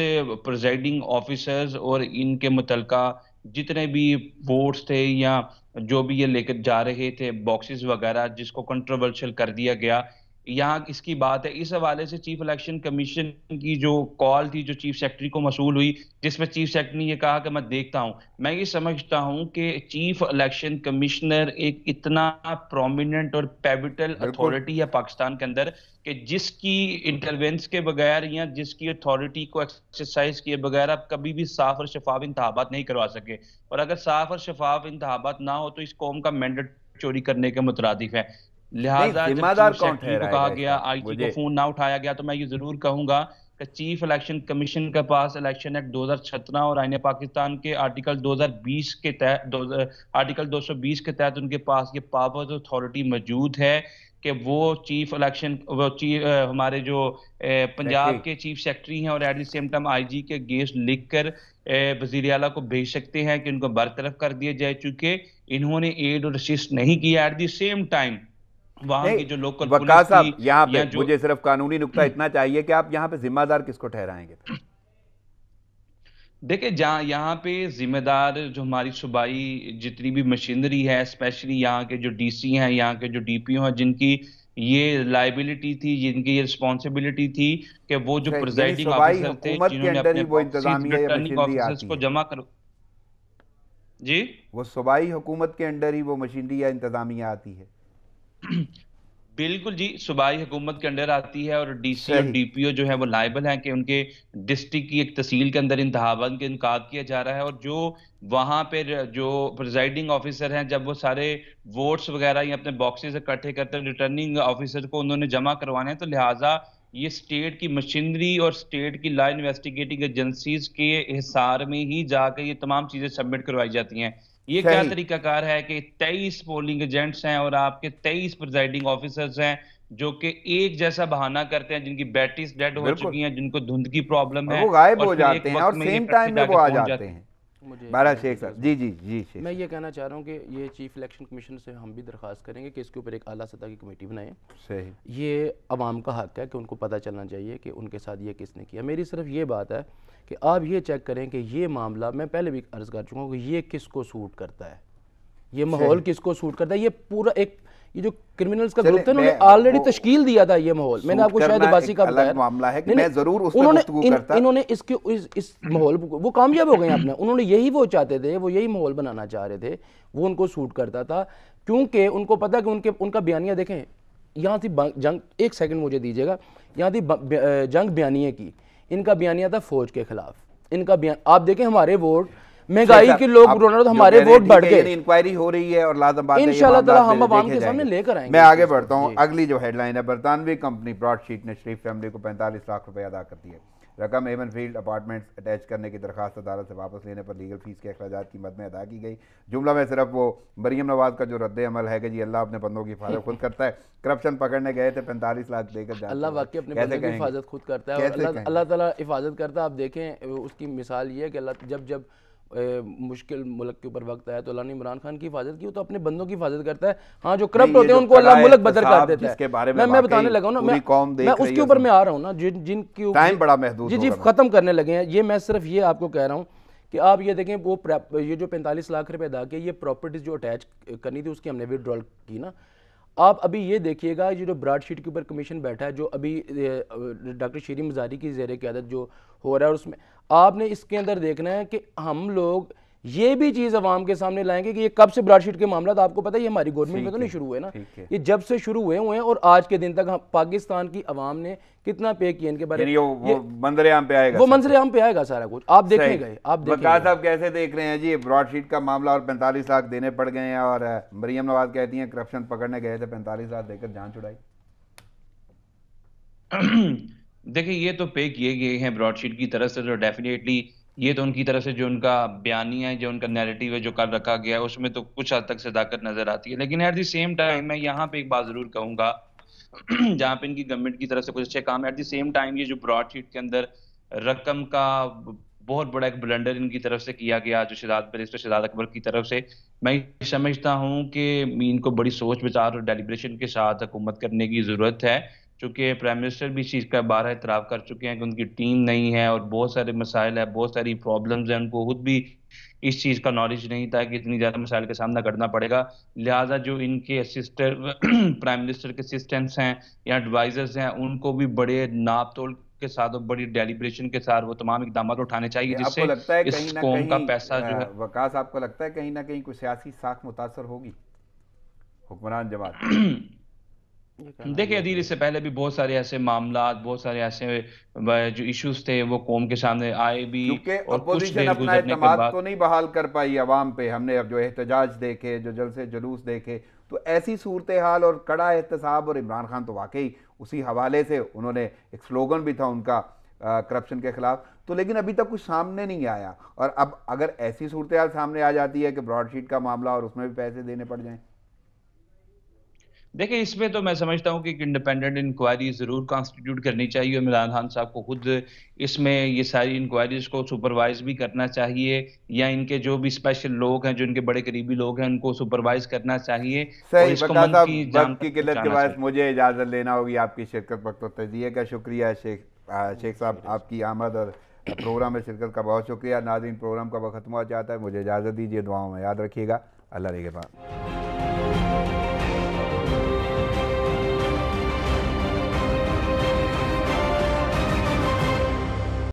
प्रिजाइडिंग ऑफिसर्स और इनके मुतलका जितने भी वोट्स थे या जो भी ये लेकर जा रहे थे बॉक्सेस वगैरह, जिसको कंट्रोवर्शियल कर दिया गया, यहाँ इसकी बात है। इस हवाले से चीफ इलेक्शन कमीशन की जो कॉल थी, जो चीफ सेक्रेटरी को मसूल हुई, जिसमें चीफ सेक्रेटरी ने ये कहा कि मैं देखता हूं, मैं ये समझता हूं कि चीफ इलेक्शन कमिश्नर एक इतना प्रोमिनेंट और पिवटल अथॉरिटी है पाकिस्तान के अंदर कि जिसकी इंटरवेंस के बगैर या जिसकी अथॉरिटी को एक्सरसाइज किए बगैर आप कभी भी साफ और शफाफ इंतखाबात नहीं करवा सके। और अगर साफ और शफाफ इंतखाबात ना हो तो इस कौम का मैंडेट चोरी करने के मुतरादिफ है। लिहाजा जब चीफ सेक्रेटरी को कहा गया, आईजी को फोन ना उठाया गया, तो मैं ये जरूर कहूंगा कि चीफ इलेक्शन कमीशन के पास इलेक्शन एक्ट 2017 और आईन पाकिस्तान के आर्टिकल 2020 के तहत, आर्टिकल 220 के तहत उनके पास ये पावर अथॉरिटी मौजूद है कि वो चीफ इलेक्शन, हमारे जो पंजाब के चीफ सेक्रेटरी हैं और at the same time IG के अगेंस्ट लिखकर वजीर आला को भेज सकते हैं कि उनको बरतरफ कर दिया जाए, चूंकि इन्होंने एड और असिस्ट नहीं किया। एट द सेम टाइम वहां की जो लोकल वक्का पुलिस साहब, थी यहाँ या पे जो मुझे सिर्फ कानूनी नुक्ता इतना चाहिए कि आप यहाँ पे जिम्मेदार किसको ठहराएंगे? देखिए, जहाँ यहाँ पे जिम्मेदार जो हमारी सूबाई जितनी भी मशीनरी है, स्पेशली यहाँ के जो डीसी हैं, यहाँ के जो डीपीओ हैं, जिनकी ये लाइबिलिटी थी, जिनकी ये रिस्पॉन्सिबिलिटी थी कि वो जो अच्छा, यानी प्रिजाइडिंग सूबाई ऑफिसर थे हुकूमत के जिन्होंने अंडर अपने ही वो बॉक्सेस इंतजामिया या रिटर्निंग मशीनरी ऑफिसर्स आती को है? जमा करो जी। वो सूबाई हुकूमत के अंडर ही वो मशीनरी या इंतजामिया आती है? बिल्कुल जी, सूबाई हुकूमत के अंडर आती है और डीसी और सही। डीपीओ जो है वो लायबल हैं कि उनके डिस्ट्रिक्ट की एक तहसील के अंदर इंतखाबात का इनकाद किया जा रहा है, और जो वहां पर जो प्रिजाइडिंग ऑफिसर हैं, जब वो सारे वोट्स वगैरह या अपने बॉक्सेस इकट्ठे करते हैं, रिटर्निंग ऑफिसर को उन्होंने जमा करवाने हैं, तो लिहाजा ये स्टेट की मशीनरी और स्टेट की लॉ इन्वेस्टिगेटिंग एजेंसीज के हिसार में ही जाकर ये तमाम चीजें सबमिट करवाई जाती हैं। ये क्या सही। तरीकाकार है कि 23 पोलिंग एजेंट्स हैं और आपके 23 प्रिजाइडिंग ऑफिसर्स हैं, जो कि एक जैसा बहाना करते हैं, जिनकी बैटरीज डेड हो बिल्कुल। चुकी हैं, जिनको धुंध की प्रॉब्लम और है, वो गायब और हो फिर एक जाते हैं वक्त और में ये सेम फट से टाइम में वो जाके आ पहुंच जाते जाते हैं। हैं। मुझे बारह मैं शेख साहब, जी जी जी शेख मैं साहब। ये कहना चाह रहा हूँ कि ये चीफ इलेक्शन कमीशन से हम भी दरख्वास्त करेंगे कि इसके ऊपर एक आला सतह की कमेटी बनाएं। सही। ये अवाम का हक है कि उनको पता चलना चाहिए कि उनके साथ ये किसने किया। मेरी सिर्फ ये बात है कि आप ये चेक करें कि ये मामला, मैं पहले भी अर्ज़ कर चुका हूँ कि ये किसको सूट करता है, ये माहौल किसको सूट करता है। ये पूरा एक ये जो क्रिमिनल्स का ग्रुप था, उन्होंने ऑलरेडी तश्कील दिया था ये माहौल। मैंने आपको शायद अब्बासी का बताया, मामला है कि मैं जरूर उस पे गुफ्तगू करता। इन्होंने इसके इस माहौल वो कामयाब हो गए अपने, उन्होंने यही वो चाहते थे, वो यही माहौल बनाना चाह रहे थे, वो उनको सूट करता था, क्योंकि उनको पता कि उनका बयानिया देखें। यहाँ थी जंग, एक सेकंड मुझे दीजिएगा, यहाँ थी जंग बयानिया की, इनका बयानिया था फौज के खिलाफ, इनका बयान आप देखें। हमारे वोट महंगाई के लोग रोना, तो हमारे वोट बढ़ गए। इंक्वायरी हो रही है और लाजम बात है इंशाल्लाह ताला हम अवाम के सामने लेकर आएंगे। मैं आगे बढ़ता हूं। अगली जो हेडलाइन है, बरतानवी कंपनी ब्रॉडशीट ने शरीफ फैमिली को 45 लाख रुपए अदा कर दिए। रकम एवन फील्ड अपार्टमेंट्स अटैच करने की दरखास्त अदालत से वापस लेने पर लीगल फीस के अखराजात की मद में अदा की गई। जुमला में सिर्फ वो मरियम नवाज का जो रद्द अमल है कि जी अल्लाह अपने बंदों की हिफाजत खुद करता है, करप्शन पकड़ने गए थे 45 लाख देकर। अल्लाह वाकई अपने बंदों की हिफाजत खुद करता है और अल्लाह ताला हिफाजत करता है। आप देखें, उसकी मिसाल ये है कि अल्लाह जब मुश्किल मुल्क के ऊपर वक्त आया तो अल्लाह ने इमरान खान की हिफाजत की, तो अपने बंदों की हिफाजत करता है। हाँ, जो करप्ट होते हैं उनको अल्लाह मुल्क बदर कर देता है। मैं बताने लगा हूँ ना, मैं उसके ऊपर मैं आ रहा हूँ ना, जिनकी टाइम बड़ा महदूद, जी खत्म करने लगे हैं। ये मैं सिर्फ ये आपको कह रहा हूँ कि आप ये देखें, वो ये जो 45 लाख रुपए अदा किए, ये प्रॉपर्टीज जो अटैच करनी थी उसकी हमने विड्रॉल की ना। आप अभी ये देखिएगा, ये जो ब्रॉडशीट के ऊपर कमीशन बैठा है, जो अभी डॉक्टर शीरी मजारी की ज़ेर क़यादत जो हो रहा है, और उसमें आपने इसके अंदर देखना है कि हम लोग ये भी चीज़ अवाम के सामने लाएंगे कि ये कब से ब्रॉडशीट के मामला, तो आपको पता है ये हमारी गवर्नमेंट में तो नहीं शुरू हुए ना, ये जब से शुरू हुए हैं और आज के दिन तक हम पाकिस्तान की अवाम ने कितना पे किया इनके बारे में। वो मंजर-ए-आम पे आएगा, वो मंजर-ए-आम पे आएगा सारा कुछ, आप देखेंगे। आप वकास साहब कैसे देख रहे हैं जी ब्रॉडशीट का मामला, और 45 लाख देने पड़ गए हैं, और मरियम नवाज कहती हैं करप्शन पकड़ने गए थे 45 लाख देकर जान छुड़ाई। देखिए, ये तो पे किए गए हैं ब्रॉडशीट की तरफ से, तो डेफिनेटली ये तो उनकी तरफ से जो उनका बयानी है, जो उनका नैरेटिव है, जो कल रखा गया है, उसमें तो कुछ हद तक सदाकत नजर आती है। लेकिन एट द सेम टाइम मैं यहाँ पे एक बात जरूर कहूंगा, जहाँ पे इनकी गवर्नमेंट की तरफ से कुछ अच्छे काम है, एट द सेम टाइम ये जो ब्रॉडशीट के अंदर रकम का बहुत बड़ा एक ब्लंडर इनकी तरफ से किया गया, जो बैरिस्टर शहजाद अकबर की तरफ से। मैं समझता हूँ कि इनको बड़ी सोच विचार और डेलिब्रेशन के साथ हुकूमत करने की जरूरत है, चूंकि प्राइम मिनिस्टर भी इस चीज़ का बारहा इतराफ़ कर चुके हैं कि उनकी टीम नहीं है और बहुत सारे मसाइल है, बहुत सारी प्रॉब्लम्स हैं, उनको खुद भी इस चीज़ का नॉलेज नहीं था कि इतनी ज़्यादा मसाइल का सामना करना पड़ेगा। लिहाजा जो इनके असिस्टेंट प्राइम मिनिस्टर के असिस्टेंट्स हैं या एडवाइजर्स हैं, उनको भी बड़े नाप तोल के साथ और बड़ी डेलिब्रेशन के साथ वो तमाम इकदाम उठाने चाहिए, जिससे लगता है इस कौम का पैसा जो है। वकास, आपको लगता है कहीं ना कहीं कोई सियासी साख मुतासर होगी हुक्मरान जमात? देखिए अदील, इससे पहले भी बहुत सारे ऐसे मामला, बहुत सारे ऐसे जो इश्यूज थे वो कौम के सामने आए भी, और कुछ अपोजिशन देर अपना गुजरने के एतमाद बाद तो नहीं बहाल कर पाई अवाम पे। हमने अब जो एहतजाज देखे, जो जलसे जुलूस देखे, तो ऐसी सूरत हाल और कड़ा एहतसाब, और इमरान खान तो वाकई उसी हवाले से उन्होंने एक स्लोगन भी था उनका करप्शन के खिलाफ, तो लेकिन अभी तक कुछ सामने नहीं आया। और अब अगर ऐसी सूरत हाल सामने आ जाती है कि ब्रॉडशीट का मामला और उसमें भी पैसे देने पड़ जाएं, देखिए, इसमें तो मैं समझता हूँ कि एक इंडिपेंडेंट इंक्वायरी ज़रूर कॉन्स्टिट्यूट करनी चाहिए और इमरान खान साहब को खुद इसमें ये सारी इंक्वायरीज़ को सुपरवाइज़ भी करना चाहिए, या इनके जो भी स्पेशल लोग हैं, जो इनके बड़े करीबी लोग हैं, उनको सुपरवाइज़ करना चाहिए और सही इसको बता मन की साहब, जान वक्त की तक किल्लत के पहुँचाना बाद चाहिए। मुझे इजाज़त लेना होगी आपकी शिरकत वक्त और तजिए का शुक्रिया शेख साहब, आपकी आमद और प्रोग्राम में शिरकत का बहुत शुक्रिया। नाज़रीन, प्रोग्राम का वक्त खत्म हो जाता है, मुझे इजाज़त दीजिए, दुआओं में याद रखिएगा। अल्लाह निगहबान।